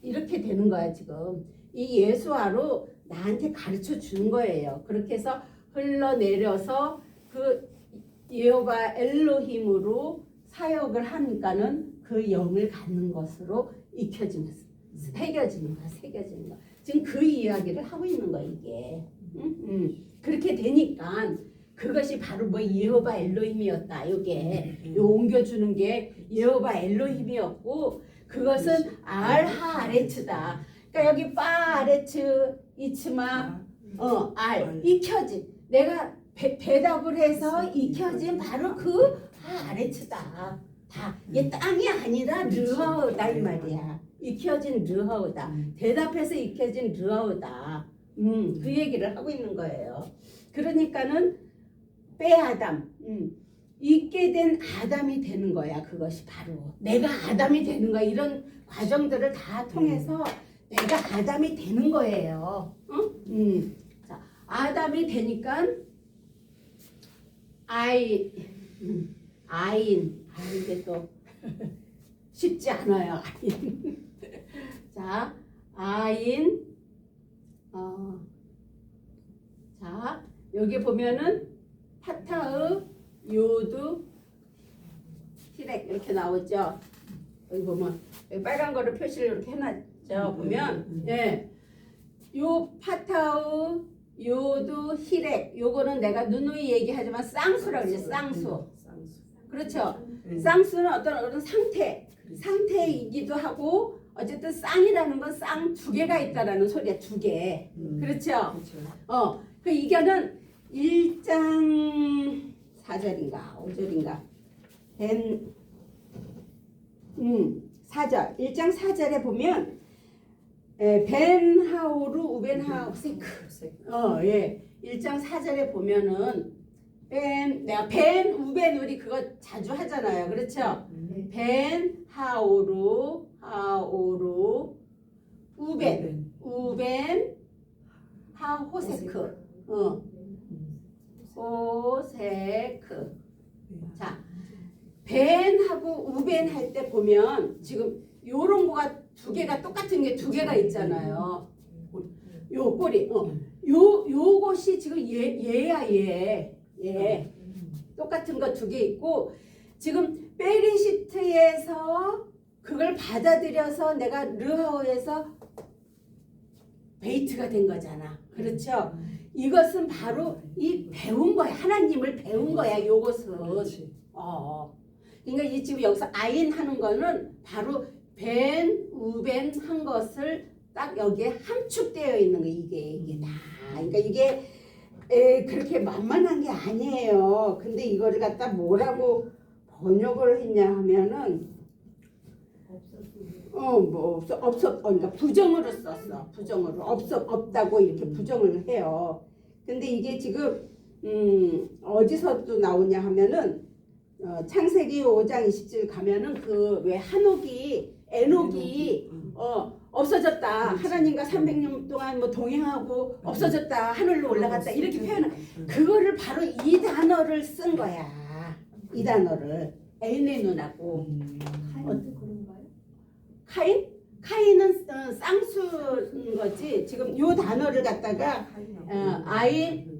이렇게 되는 거야 지금. 이 예수아로 나한테 가르쳐 주는 거예요. 그렇게 해서 흘러내려서 그 예호바 엘로힘으로 사역을 하니까는 그 영을 갖는 것으로 익혀지면서 새겨지는 거야. 지금 그 이야기를 하고 있는 거야 이게. 그렇게 되니까 그것이 바로 뭐 예호바 엘로힘이었다. 이게 요 옮겨주는 게 예호바 엘로힘이었고 그것은 알하아레츠다. 그러니까 여기 파아레츠 이츠마 알 익혀진 내가 대답을 해서 익혀진 바로 그 아레츠다. 다 이게 땅이 아니라 르하우다 이 말이야. 익혀진 르하우다. 대답해서 익혀진 르하우다. 그 얘기를 하고 있는 거예요. 그러니까는 빼아담 있게 된 아담이 되는 거야. 그것이 바로 내가 아담이 되는 거야. 이런 과정들을 다 통해서 내가 아담이 되는 거예요. 자, 아담이 되니까 이게 또 쉽지 않아요. 자, 자, 여기 보면은 파타의 요두 히렉 이렇게 나오죠. 여기 보면 여기 빨간 거를 표시를 이렇게 해놨죠. 보면 요 파타의 요두 히렉 요거는 내가 누누이 얘기하지만 쌍수라고 그러죠. 쌍수. 그렇죠. 쌍수는 어떤 상태이기도 하고 어쨌든 쌍이라는 건 쌍 두 개가 있다라는 소리야. 두 개. 그렇죠. 그 이거는 1장 4절인가 5절인가 된 4절 1장 4절에 보면 벤 하우르 우벤 하우세크 예. 1장 4절에 보면은 내가 벤 우벤 우리 그거 자주 하잖아요. 그렇죠? 벤 하우르 우벤 하호세크 호세크. 자, 벤하고 우벤 할 때 보면 지금 요런 거가 두 개가 똑같은 게 두 개가 있잖아요. 요 꼬리. 요것이 지금 얘야 얘. 똑같은 거 두 개 있고 지금 베리시트에서 그걸 받아들여서 내가 르하오에서 베이트가 된 거잖아. 그렇죠? 이것은 바로 이 배운 거야. 하나님을 배운 거야. 요것은. 그러니까 이 지금 여기서 아인 하는 거는 바로 벤, 우벤 한 것을 딱 여기에 함축되어 있는 거 이게 다. 그러니까 이게 그렇게 만만한 게 아니에요. 근데 이거를 갖다 뭐라고 번역을 했냐 하면은 그러니까 부정으로 썼어. 부정으로 없다고 이렇게 부정을 해요. 근데 이게 지금 어디서 또 나오냐 하면은 창세기 5장 20절 가면은 그 왜 한옥이 에녹이 없어졌다. 하나님과 300년 동안 뭐 동행하고 없어졌다. 하늘로 올라갔다. 이렇게 표현을 그거를 바로 이 단어를 쓴 거야. 이 단어를 에네 누나고 하얀도 그런가요? 카인은 쌍수인 거지. 지금 요 단어를 갖다가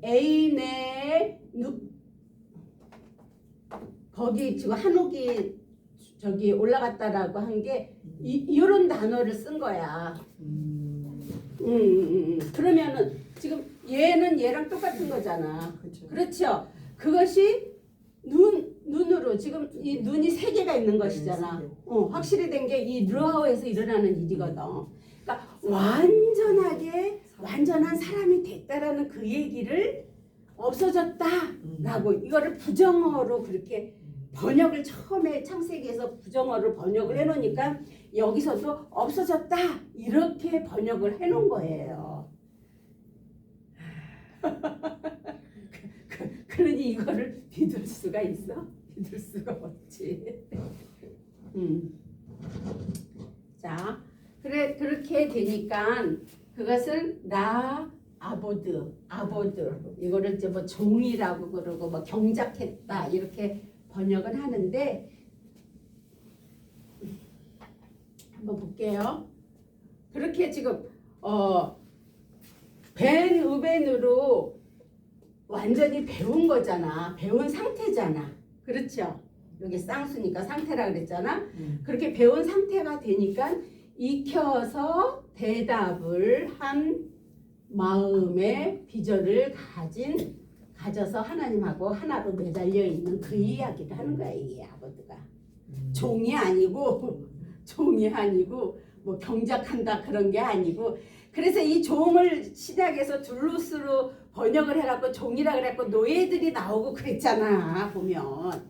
에이네 누 거기 지금 한옥이 저기 올라갔다라고 한 게 이런 단어를 쓴 거야. 그러면은 지금 얘는 얘랑 똑같은 거잖아. 그렇죠? 그것이 눈으로 지금 이 눈이 세 개가 있는 것이잖아. 확실히 된 게 이 르하오에서 일어나는 일이거든. 그러니까 완전한 사람이 됐다라는 그 얘기를 없어졌다라고 이거를 부정어로 그렇게 번역을 처음에 창세기에서 부정어를 번역을 해놓으니까 여기서도 없어졌다 이렇게 번역을 해놓은 거예요. 그러니 이거를 믿을 수가 있어? 믿을 수가 없지. 자, 그렇게 되니까 그것을 아보드 이거를 이제 뭐 종이라고 그러고 뭐 경작했다 이렇게 번역을 하는데 한번 볼게요. 그렇게 지금 벤 우벤으로 완전히 배운 거잖아. 배운 상태잖아. 그렇죠? 여기 쌍수니까 상태라 그랬잖아. 그렇게 배운 상태가 되니까 익혀서 대답을 한 마음의 비전을 가져서 하나님하고 하나로 매달려 있는 그 이야기를 하는 거야. 이 아버드가 종이 아니고 뭐 경작한다 그런 게 아니고 그래서 이 종을 신약에서 둘루스로 번역을 해갖고 종이라 그래갖고 노예들이 나오고 그랬잖아. 보면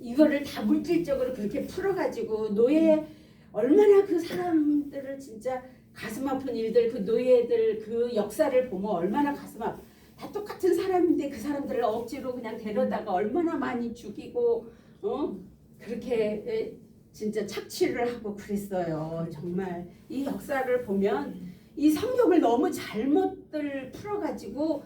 이거를 다 물질적으로 그렇게 풀어가지고 노예 얼마나 그 사람들을 진짜 가슴 아픈 일들 그 노예들 그 역사를 보면 얼마나 가슴 아파. 다 똑같은 사람인데 그 사람들을 억지로 그냥 데려다가 얼마나 많이 죽이고 그렇게 진짜 착취를 하고 그랬어요. 정말 이 역사를 보면 이 성경을 너무 잘못들 풀어가지고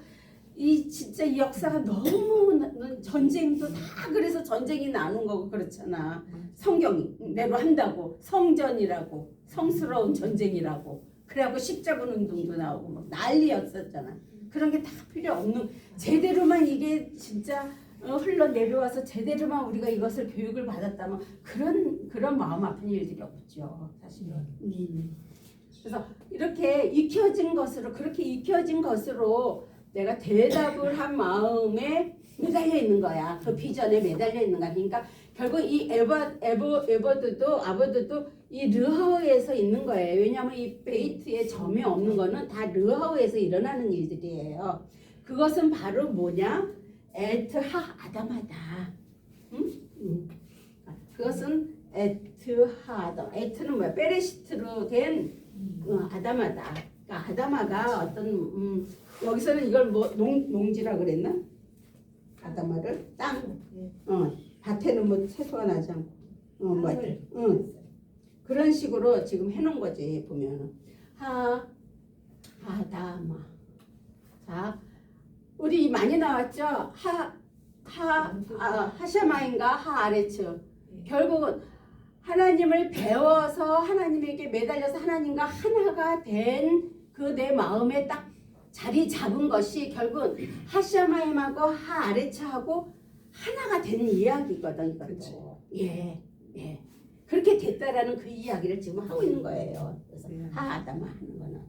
이 진짜 이 역사가 너무 전쟁도 다 그래서 전쟁이 나는 거고 그렇잖아. 성경대로 한다고 성전이라고 성스러운 전쟁이라고 그래갖고 십자군 운동도 나오고 막 난리였었잖아. 그런 게 다 필요 없는 제대로만 이게 진짜 흘러내려와서 제대로만 우리가 이것을 교육을 받았다면 그런 마음 아픈 일들이 없죠. 사실은. 그래서 이렇게 그렇게 익혀진 것으로 내가 대답을 한 마음에 매달려 있는 거야. 그 비전에 매달려 있는 거야. 그러니까 결국 이 아버드도 이 르하우에서 있는 거예요. 왜냐하면 이 베이트에 점이 없는 거는 다 르하우에서 일어나는 일들이에요. 그것은 바로 뭐냐? 에트하 아담하다. 그것은 에트 하아담. 에트는 뭐야? 베레시트로 된 아담하다. 그러니까 아담아가 어떤 여기서는 이걸 뭐 농지라 그랬나? 아담아를 땅. 밭에는 뭐 채소가 나지 않고. 뭐 그런 식으로 지금 해놓은 거지 보면은 아담아. 자, 우리 많이 나왔죠? 하샤마인가 하아레츠. 결국은 하나님을 배워서 하나님에게 매달려서 하나님과 하나가 된 그 내 마음에 딱 자리 잡은 것이 결국은 하샤마임하고 하아레츠하고 하나가 된 이야기거든. 이것도. 예. 그렇게 됐다라는 그 이야기를 지금 하고 있는 거예요. 그래서 하아담아 하는 거는.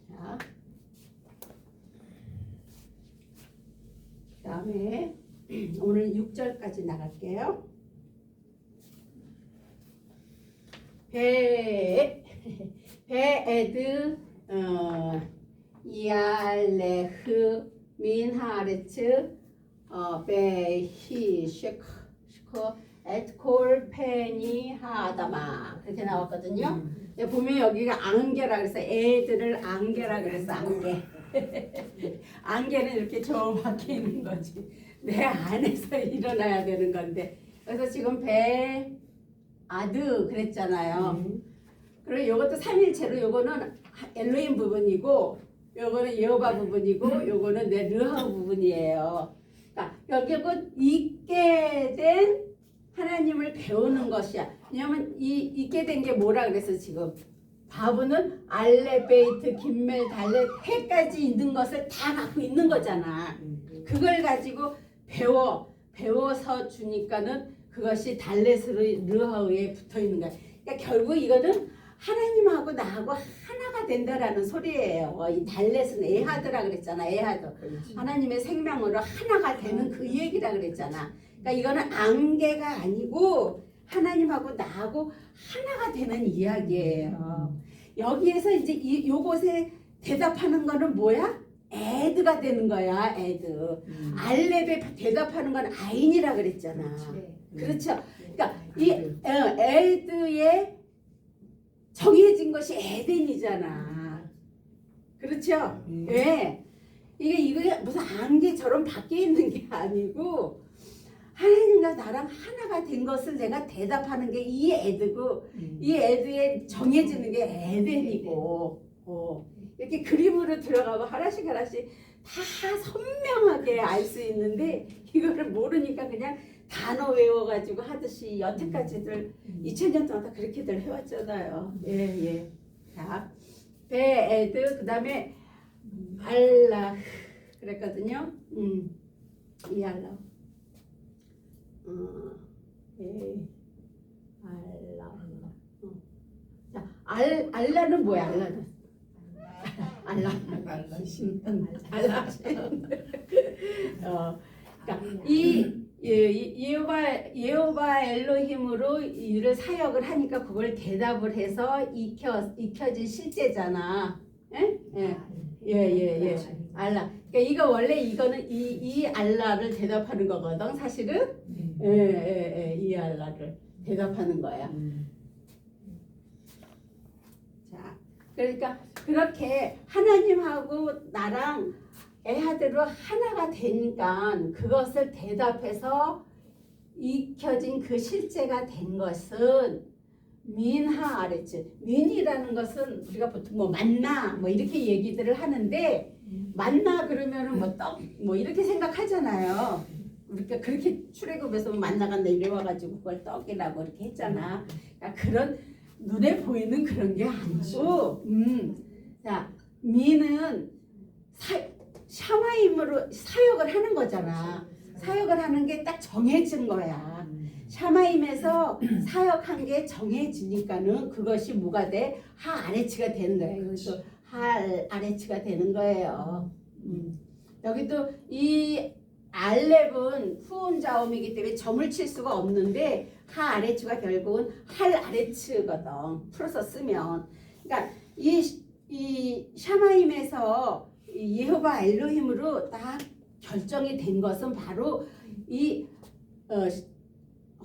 자, 그다음에 오늘 6절까지 나갈게요. 베에드 이알레흐 민하레츠 베히쉐크 에트콜 페니 하다마 그렇게 나왔거든요. 보면 여기가 안개라 그래서 애들을 안개라 그래서 안개. 안개는 이렇게 정확히 있는 거지. 내 안에서 일어나야 되는 건데. 그래서 지금 아드 그랬잖아요. 그리고 이것도 삼일체로 요거는 엘로힘 부분이고 요거는 여호와 부분이고 요거는 내 르하 부분이에요. 그러니까 결국은 있게 된 하나님을 배우는 것이야. 왜냐면 있게 된 게 뭐라 그래서 지금 바브는 알레베이트, 김멜, 달렛, 해까지 있는 것을 다 갖고 있는 거잖아. 그걸 가지고 배워서 주니까는 그것이 달렛으로 르하에 붙어 있는 거야. 그러니까 결국 이거는 하나님하고 나하고 하나가 된다라는 소리예요. 이 달렛은 에하드라 그랬잖아. 에하드. 하나님의 생명으로 하나가 되는 그 얘기라 그랬잖아. 그러니까 이거는 안개가 아니고 하나님하고 나하고 하나가 되는 이야기예요. 여기에서 이제 요것에 대답하는 거는 뭐야? 에드가 되는 거야. 에드. 알렙에 대답하는 건 아인이라 그랬잖아. 그렇죠. 그러니까 이 에드의 정해진 것이 에덴이잖아. 그렇죠? 왜? 이게 무슨 안개처럼 밖에 있는 게 아니고 하나님과 나랑 하나가 된 것을 내가 대답하는 게 이 에드고 이 에드에 정해지는 게 에덴이고 이렇게 그림으로 들어가고 하나씩 하나씩 다 선명하게 알 수 있는데 이거를 모르니까 그냥 단어 외워가지고 하듯이 여태까지들 2000년 동안 다 그렇게들 해왔잖아요. 예. 자, 베에드 그다음에 알라 그랬거든요. 이 알라. 알라. 자, 알라는 뭐야? 알라. 그러니까 예호바 엘로힘으로 이를 사역을 하니까 그걸 대답을 해서 익혀진 실제잖아. 예. 알라. 그러니까 이거 원래 이거는 이 알라를 대답하는 거거든. 사실은 이 알라를 대답하는 거야. 자, 그러니까 그렇게 하나님하고 나랑 에하드로 하나가 되니까 그것을 대답해서 익혀진 그 실제가 된 것은 민하 아레츠. 민이라는 것은 우리가 보통 뭐 만나 뭐 이렇게 얘기들을 하는데 만나 그러면은 뭐 떡 뭐 이렇게 생각하잖아요. 우리가 그렇게 출애굽에서 만나간다 이래 와가지고 그걸 떡이라고 이렇게 했잖아. 그러니까 그런 눈에 보이는 그런 게 아니고, 자 민은 샤마임으로 사역을 하는 거잖아. 사역을 하는 게 딱 정해진 거야. 샤마임에서 사역한 게 정해지니까는 그것이 뭐가 돼? 하아레츠가 되는 거예요. 그래서 하아레츠가 되는 거예요. 여기도 이 알렙은 후운자음이기 때문에 점을 칠 수가 없는데 하아레츠가 결국은 할아레츠거든. 풀어서 쓰면. 그러니까 이 샤마임에서 예호바 엘로힘으로 딱 결정이 된 것은 바로 이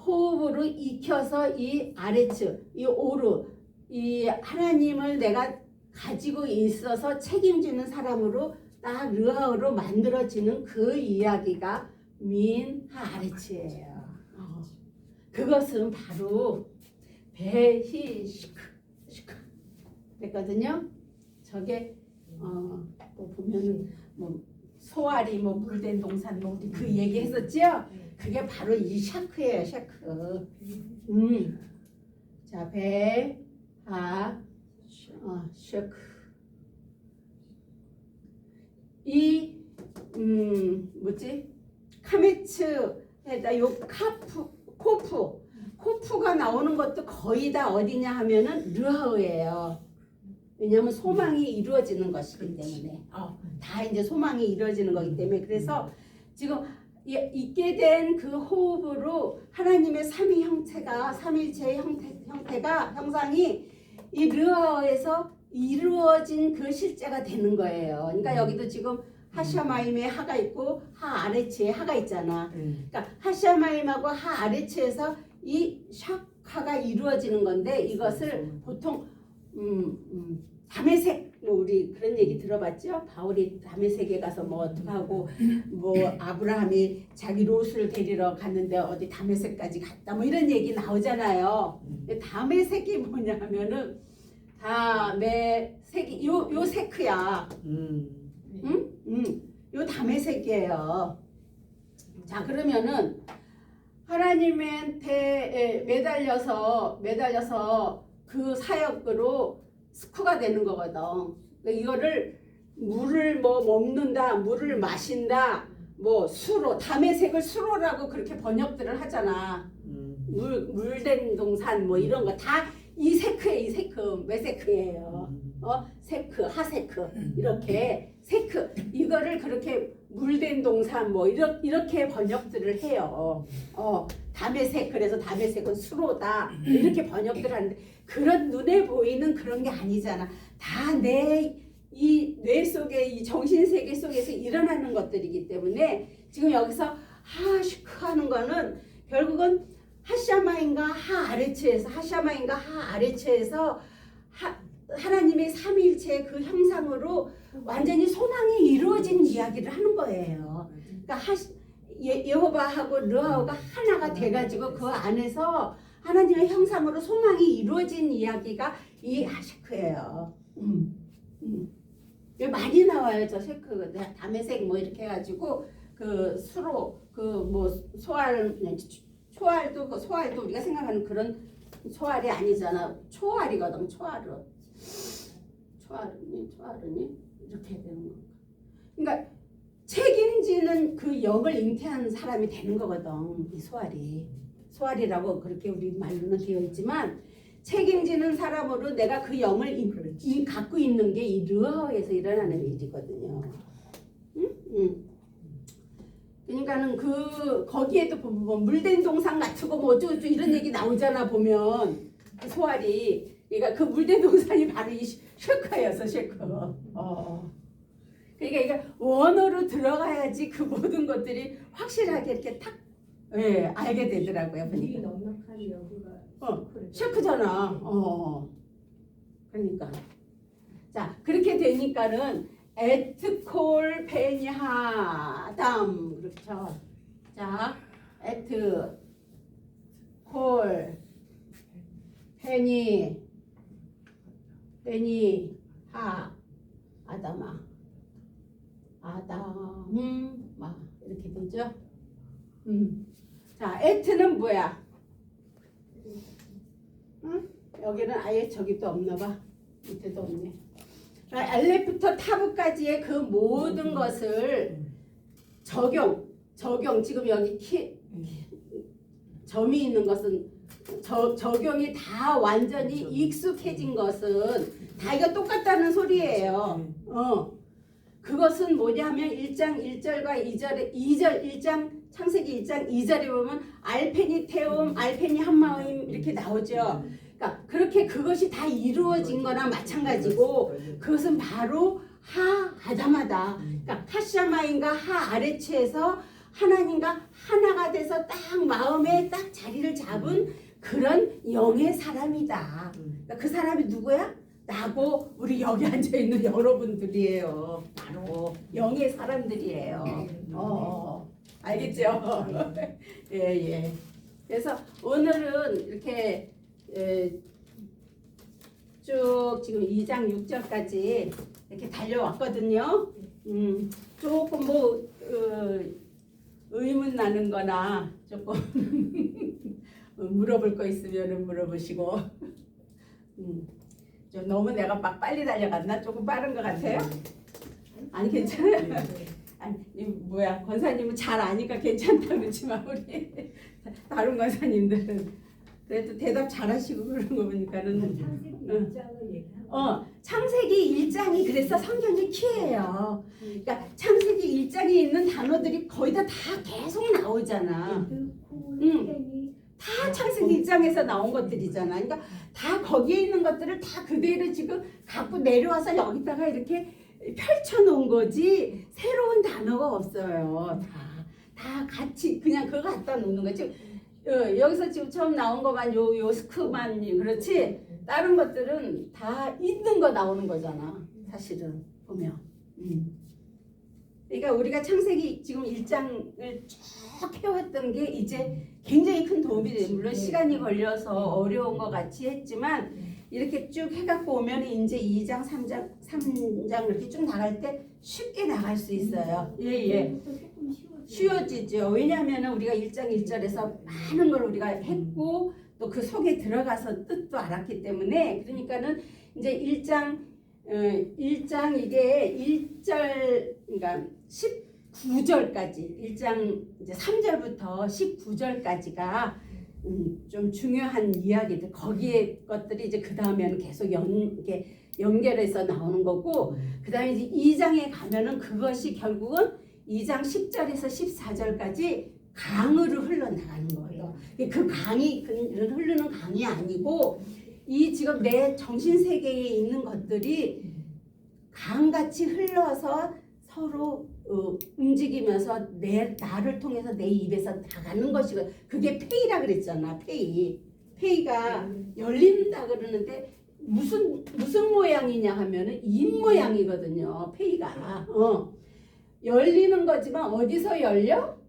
호흡으로 익혀서 이 아래측, 이 오르, 이 하나님을 내가 가지고 있어서 책임지는 사람으로 딱 르하으로 만들어지는 그 이야기가 민 하아레츠예요. 그것은 바로 베히시크 됐거든요. 저게 뭐 보면은 뭐 소알이 뭐 물된 동산 뭐 우리 그 얘기했었죠. 그게 바로 이 샤크예요. 샤크. 자, 샤크. 이 뭐지? 카메츠에다 요 코프가 나오는 것도 거의 다 어디냐 하면은 르하우예요. 왜냐하면 소망이 이루어지는 것이기 때문에 다 이제 소망이 이루어지는 거기 때문에 그래서 지금 있게 된 그 호흡으로 하나님의 삼위 형체가 삼일체의 형태가 형상이 이 르하우에서 이루어진 그 실제가 되는 거예요. 그러니까 여기도 지금 하샤마임에 하가 있고 하 아래치에 하가 있잖아. 그러니까 하샤마임하고 하 아래치에서 이 샤카가 이루어지는 건데 이것을 보통 다메섹 뭐 우리 그런 얘기 들어봤죠? 바울이 다메섹에 가서 뭐 어떡하고 뭐 아브라함이 자기 롯을 데리러 갔는데 어디 다메섹까지 갔다 뭐 이런 얘기 나오잖아요. 근데 다메섹이 뭐냐 하면은 다메섹이 요 세크야. 요 다메섹이에요. 자 그러면은 하나님한테 매달려서 그 사역으로 스쿠가 되는 거거든. 그러니까 이거를 물을 뭐 먹는다, 물을 마신다, 뭐 수로 다메섹을 수로라고 그렇게 번역들을 하잖아. 물된 동산 뭐 이런 거 다 이 세크에 이 세크 메세크예요. 세크 하세크 이렇게 세크 이거를 그렇게 물된 동산 뭐 이렇게 번역들을 해요. 다메섹 그래서 다메섹은 수로다 이렇게 번역들 하는데 그런 눈에 보이는 그런 게 아니잖아. 다 내 이 뇌 속에 이 정신 세계 속에서 일어나는 것들이기 때문에 지금 여기서 하시크 하는 거는 결국은 하샤마인가 하아레츠에서 하샤마인가 하아레츠에서 하나님의 삼위일체의 그 형상으로 완전히 소망이 이루어진 이야기를 하는 거예요. 그러니까 여호와하고 르하우가 하나가 돼가지고 그 안에서 하나님의 형상으로 소망이 이루어진 이야기가 이 하시크예요. 많이 나와요. 저 쉐크 다메섹 뭐 이렇게 해가지고 그 수로 그 뭐 소알도 우리가 생각하는 그런 소알이 아니잖아. 초알이거든. 초알은 이렇게 되는 거. 그러니까 책임지는 그 역을 잉태한 사람이 되는 거거든. 이 소알이라고 그렇게 우리 말로는 되어 있지만 책임지는 사람으로 내가 그 영을 갖고 있는 게 이 르하우에서 일어나는 일이거든요. 그러니까는 거기에도 보면 물된 동상 같고 뭐 어쩌고 이런 얘기 나오잖아 보면 그 소알이 그러니까 그 물된 동산이 바로 이 쉐크였어 쉐크. 그러니까 이게 원어로 들어가야지 그 모든 것들이 확실하게 이렇게 탁 알게 되더라고요. 이 넉넉한 여기가 쉐크잖아. 그러니까 자 그렇게 되니까는 에트콜 베니하담 그렇죠. 자 에트 콜 베니 하 아담아 마 이렇게 되죠. 자 에트는 뭐야? 여기는 아예 저기도 없나 봐. 밑에도 없네. 알레부터 타브까지의 그 모든 것을 적용 지금 여기 점이 있는 것은 적용이 다 완전히 익숙해진 것은 다 이거 똑같다는 소리예요. 그것은 뭐냐면 1장 1절과 2절에 1장 창세기 1장 2절에 보면 알페니 테움 알페니 한마임 이렇게 나오죠. 그러니까 그렇게 그것이 다 이루어진 거나 마찬가지고 그것은 바로 하 아담하다. 그러니까 하샤마인가 하 아레츠에서 하나님과 하나가 돼서 딱 마음에 딱 자리를 잡은 그런 영의 사람이다. 그러니까 그 사람이 누구야? 나고 우리 여기 앉아 있는 여러분들이에요. 바로 영의 사람들이에요. 알겠죠? 예, 예. 그래서 오늘은 이렇게 쭉 지금 2장 6절까지 이렇게 달려왔거든요. 조금 뭐 의문 나는 거나 조금 물어볼 거 있으면 물어보시고 좀 너무 내가 막 빨리 달려갔나? 조금 빠른 것 같아요? 아니 괜찮아요. 아니 뭐야 권사님은 잘 아니까 괜찮다 그러지만 우리 다른 권사님들은 그래도 대답 잘하시고 그런 거 보니까는 창세기 1장을 얘기하고 창세기 1장이 그래서 성경의 키예요. 그러니까 창세기 1장에 있는 단어들이 거의 다 계속 나오잖아. 다 창세기 1장에서 나온 것들이잖아. 그러니까 다 거기에 있는 것들을 다 그대로 지금 갖고 내려와서 여기다가 이렇게 펼쳐놓은 거지 새로운 단어가 없어요. 다 같이 그냥 그거 갖다 놓는 거지. 여기서 지금 처음 나온 것만 요 스크만 그렇지 다른 것들은 다 있는 거 나오는 거잖아. 사실은 보면. 그러니까 우리가 창세기 지금 1장을 쭉 해왔던 게 이제 굉장히 큰 도움이 돼요. 물론 시간이 걸려서 어려운 것 같이 했지만 이렇게 쭉 해갖고 오면 이제 2장, 3장 이렇게 쭉 나갈 때 쉽게 나갈 수 있어요. 예. 쉬워지죠. 왜냐하면 우리가 1장 1절에서 많은 걸 우리가 했고 또 그 속에 들어가서 뜻도 알았기 때문에 그러니까는 이제 1장 이게 1절 그러니까 19절까지 1장 이제 3절부터 19절까지가 좀 중요한 이야기들 거기에 것들이 이제 그 다음에는 계속 이렇게 연결해서 나오는 거고 그 다음에 이제 2장에 가면은 그것이 결국은 2장 10절에서 14절까지 강으로 흘러나가는 거예요. 그 강이 흐르는 강이 아니고 이 지금 내 정신 세계에 있는 것들이 강같이 흘러서 서로 움직이면서 나를 통해서 내 입에서 나가는 것이고 그게 페이라 그랬잖아. 페이가 열린다 그러는데 무슨 모양이냐 하면은 입 모양이거든요. 페이가 열리는 거지만 어디서 열려?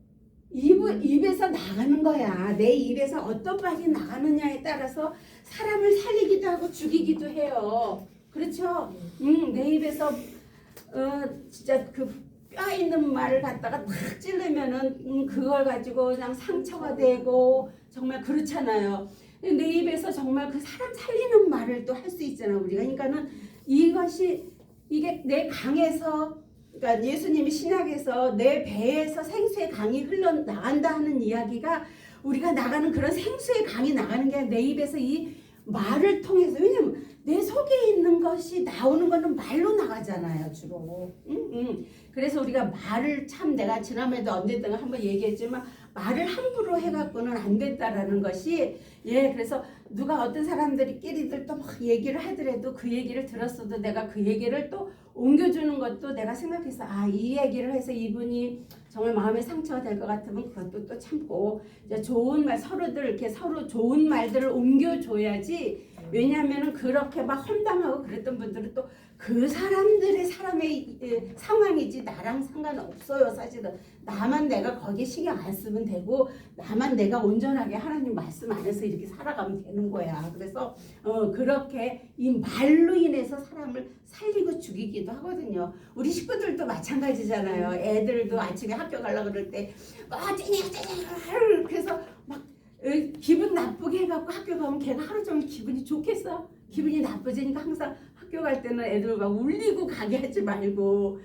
입에서 나가는 거야. 내 입에서 어떤 말이 나가느냐에 따라서 사람을 살리기도 하고 죽이기도 해요. 그렇죠? 내 입에서 진짜 그 뼈 있는 말을 갖다가 탁 찌르면은 그걸 가지고 그냥 상처가 되고 정말 그렇잖아요. 내 입에서 정말 그 사람 살리는 말을 또 할 수 있잖아 우리가. 그러니까는 이게 내 강에서 그러니까 예수님이 신약에서 내 배에서 생수의 강이 흘러나간다 하는 이야기가 우리가 나가는 그런 생수의 강이 나가는 게 내 입에서 이 말을 통해서 왜냐면 내 속에 있는 것이 나오는 거는 말로 나가잖아요 주로. 그래서 우리가 말을 참 내가 지난번에도 언제든가 한번 얘기했지만 말을 함부로 해갖고는 안 된다라는 것이 그래서 누가 어떤 사람들끼리들 또 막 얘기를 하더라도 그 얘기를 들었어도 내가 그 얘기를 또 옮겨주는 것도 내가 생각해서 이 얘기를 해서 이분이 정말 마음에 상처가 될 것 같으면 그것도 또 참고 이제 좋은 말 서로들 이렇게 서로 좋은 말들을 옮겨줘야지. 왜냐하면은 그렇게 막 험담하고 그랬던 분들은 또 그 사람들의 사람의 상황이지 나랑 상관없어요. 사실은 나만 내가 거기에 신경 안 쓰면 되고 나만 내가 온전하게 하나님 말씀 안에서 이렇게 살아가면 되는 거야. 그래서 그렇게 이 말로 인해서 사람을 살리고 죽이기도 하거든요. 우리 식구들도 마찬가지잖아요. 애들도 아침에 학교 가려고 그럴 때 그래서 막 기분 나쁘게 해갖고 학교 가면 걔가 하루 종일 기분이 좋겠어? 기분이 나쁘지니까 항상 학교 갈 때는 애들과 울리고 가게 하지 말고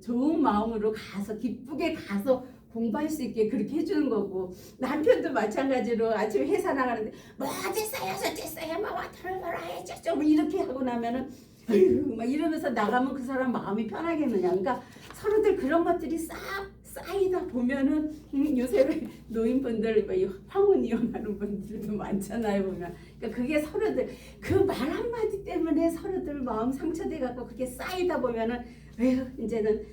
좋은 마음으로 가서 기쁘게 가서 공부할 수 있게 그렇게 해주는 거고 남편도 마찬가지로 아침에 회사 나가는데 뭐 어딨어요 저쨌어요 막 와타를 해야죠 뭐 이렇게 하고 나면은 막 이러면서 나가면 그 사람 마음이 편하겠느냐. 그러니까 서로들 그런 것들이 싹 쌓이다 보면은 요새 노인분들 뭐 황혼 이혼하는 분들도 많잖아요 보면. 그러니까 그게 서로들 그 말 한마디 때문에 서로들 마음 상처돼 갖고 그렇게 쌓이다 보면은 에휴 이제는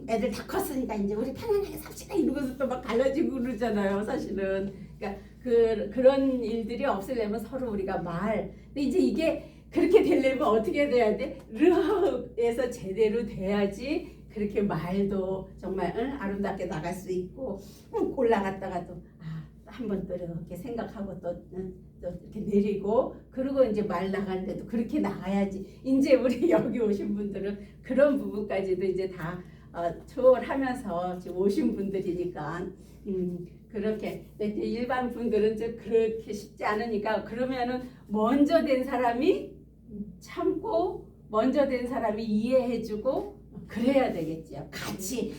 애들 다 컸으니까 이제 우리 편안하게 삽시다 이러고서 또 막 갈라지고 그러잖아요 사실은. 그러니까 그런 일들이 없으려면 서로 우리가 근데 이제 이게 그렇게 되려면 어떻게 돼야 돼? 르하에서 제대로 돼야지 그렇게 말도 정말 아름답게 나갈 수 있고 올라갔다가 또 한 번 또 이렇게 생각하고 또 이렇게 내리고 그리고 이제 말 나가는데도 그렇게 나가야지. 이제 우리 여기 오신 분들은 그런 부분까지도 이제 다 초월하면서 지금 오신 분들이니까 그렇게 일반 분들은 좀 그렇게 쉽지 않으니까 그러면은 먼저 된 사람이 참고 먼저 된 사람이 이해해주고 그래야 되겠지요. 같이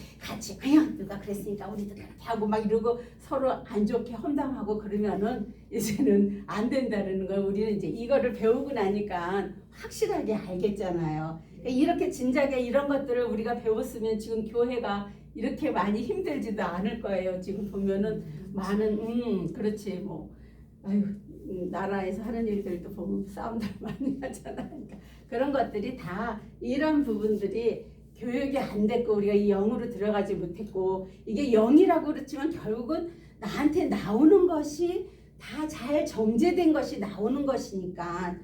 아유 누가 그랬으니까 우리도 그렇게 하고 막 이러고 서로 안 좋게 험담하고 그러면은 이제는 안 된다는 걸 우리는 이제 이거를 배우고 나니까 확실하게 알겠잖아요. 이렇게 진작에 이런 것들을 우리가 배웠으면 지금 교회가 이렇게 많이 힘들지도 않을 거예요. 지금 보면은 많은 그렇지 뭐 아유 나라에서 하는 일들도 보면 싸움들 많이 하잖아요. 그러니까 그런 것들이 다 이런 부분들이 교육이 안 됐고 우리가 이 영으로 들어가지 못했고 이게 영이라고 그렇지만 결국은 나한테 나오는 것이 다 잘 정제된 것이 나오는 것이니까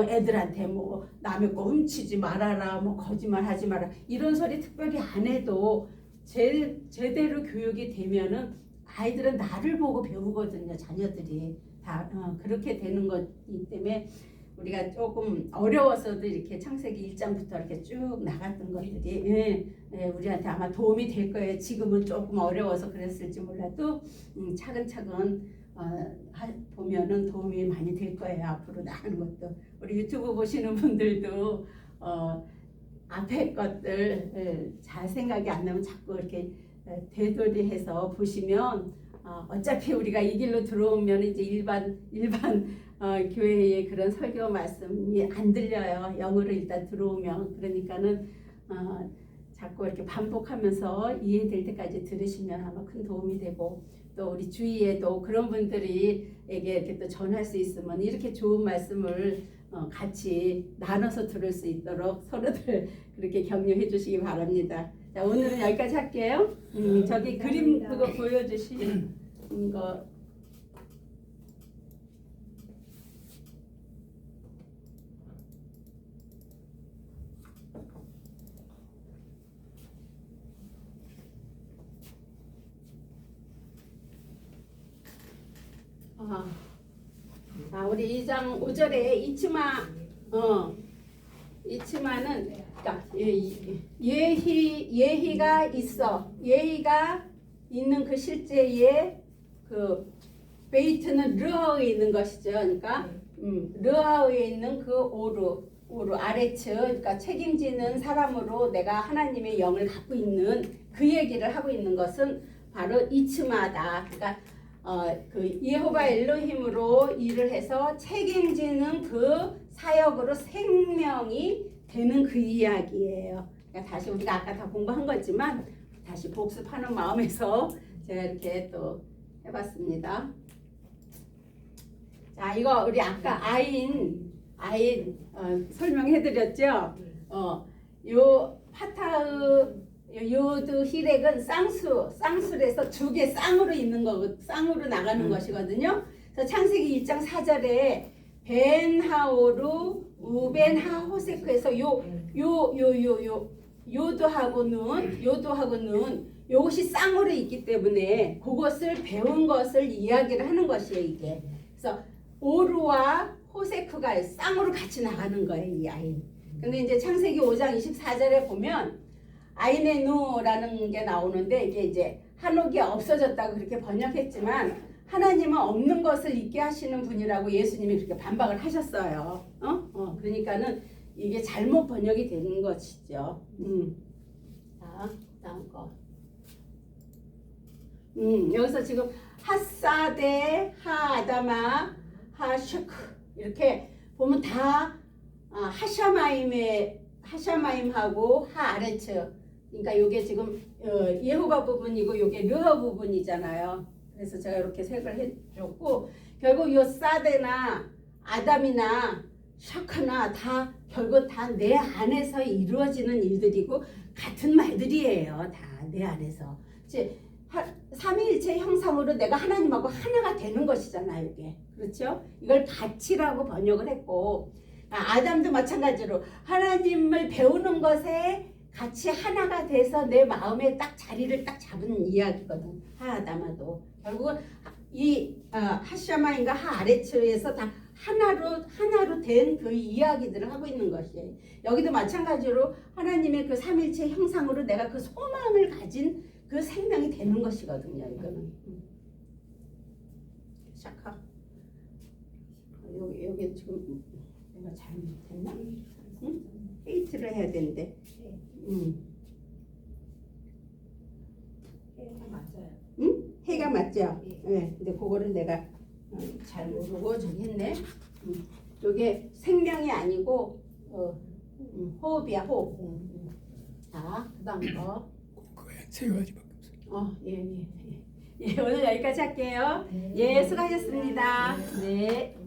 애들한테 뭐 남의 거 훔치지 말아라 뭐 거짓말하지 마라 이런 소리 특별히 안 해도 제대로 교육이 되면은 아이들은 나를 보고 배우거든요. 자녀들이 다 그렇게 되는 거기 때문에 우리가 조금 어려워서도 이렇게 창세기 1장부터 이렇게 쭉 나갔던 것들이 우리한테 아마 도움이 될 거예요. 지금은 조금 어려워서 그랬을지 몰라도 차근차근 보면은 도움이 많이 될 거예요. 앞으로 나가는 것도 우리 유튜브 보시는 분들도 앞에 것들 잘 생각이 안 나면 자꾸 이렇게 되돌이해서 보시면 어차피 우리가 이 길로 들어오면 이제 일반 교회의 그런 설교 말씀이 안 들려요. 영어로 일단 들어오면 그러니까는 자꾸 이렇게 반복하면서 이해될 때까지 들으시면 아마 큰 도움이 되고 또 우리 주위에도 그런 분들이 이렇게 또 전할 수 있으면 이렇게 좋은 말씀을 같이 나눠서 들을 수 있도록 서로들 그렇게 격려해 주시기 바랍니다. 자, 오늘은 여기까지 할게요. 저기 그림 그거 보여주신 거. 우리 2장 5절에 이치마는 그러니까 예희가 있어. 예희가 있는 그 실제의 그 베이트는 르하우에 있는 것이죠. 그러니까 르하우에 있는 그 오루 아레츠 그러니까 책임지는 사람으로 내가 하나님의 영을 갖고 있는 그 얘기를 하고 있는 것은 바로 이츠마다. 그러니까 그 예호바 엘로힘으로 일을 해서 책임지는 그 사역으로 생명이 되는 그 이야기예요. 그러니까 다시 우리가 아까 다 공부한 거지만 다시 복습하는 마음에서 제가 이렇게 또 해봤습니다. 자, 이거 우리 아까 아인 설명해드렸죠. 요 파타의 요드 히렉은 쌍술에서 두 개 쌍으로 있는 거, 쌍으로 나가는 것이거든요. 그래서 창세기 1장 4절에 벤하오루 우벤하호세크에서 요도하고 눈 요것이 쌍으로 있기 때문에 그것을 배운 것을 이야기를 하는 것이에요. 이게 그래서 오루와 호세크가 쌍으로 같이 나가는 거예요. 이 아이. 근데 이제 창세기 5장 24절에 보면 아이네누라는 게 나오는데 이게 이제 한옥이 없어졌다고 그렇게 번역했지만 하나님은 없는 것을 있게 하시는 분이라고 예수님이 그렇게 반박을 하셨어요. 그러니까는 이게 잘못 번역이 되는 것이죠. 자, 다음 거. 여기서 지금 하사데, 하아다마, 하슈크 이렇게 보면 다 하샤마임하고 하아레츠 그러니까 이게 지금 예후가 부분이고 이게 르허 부분이잖아요. 그래서 제가 이렇게 색을 해줬고 결국 요 사데나 아담이나 샤카나 다 결국 다 내 안에서 이루어지는 일들이고 같은 말들이에요. 다 내 안에서. 이제 삼위일체 형상으로 내가 하나님하고 하나가 되는 것이잖아요. 이게 그렇죠? 이걸 가치라고 번역을 했고 아담도 마찬가지로 하나님을 배우는 것에 같이 하나가 돼서 내 마음에 딱 자리를 딱 잡은 이야기거든. 하아담아도 결국은 이 하샤마인가 하아레츠에서 다 하나로 된 그 이야기들을 하고 있는 것이에요. 여기도 마찬가지로 하나님의 그 삼일체 형상으로 내가 그 소망을 가진 그 생명이 되는 것이거든요. 이거는 샤카 여기 지금 내가 잘못했나? 응? 헤이트를 해야 되는데. 맞아요. 응? 해가 맞죠? 예. 네. 근데 그거를 내가 잘 모르고 저기 했네. 이게 생명이 아니고 호흡이야, 호흡. 자, 그다음 거. 그거야 세 가지밖에 없어. 예, 오늘 여기까지 할게요. 예, 수고하셨습니다. 네.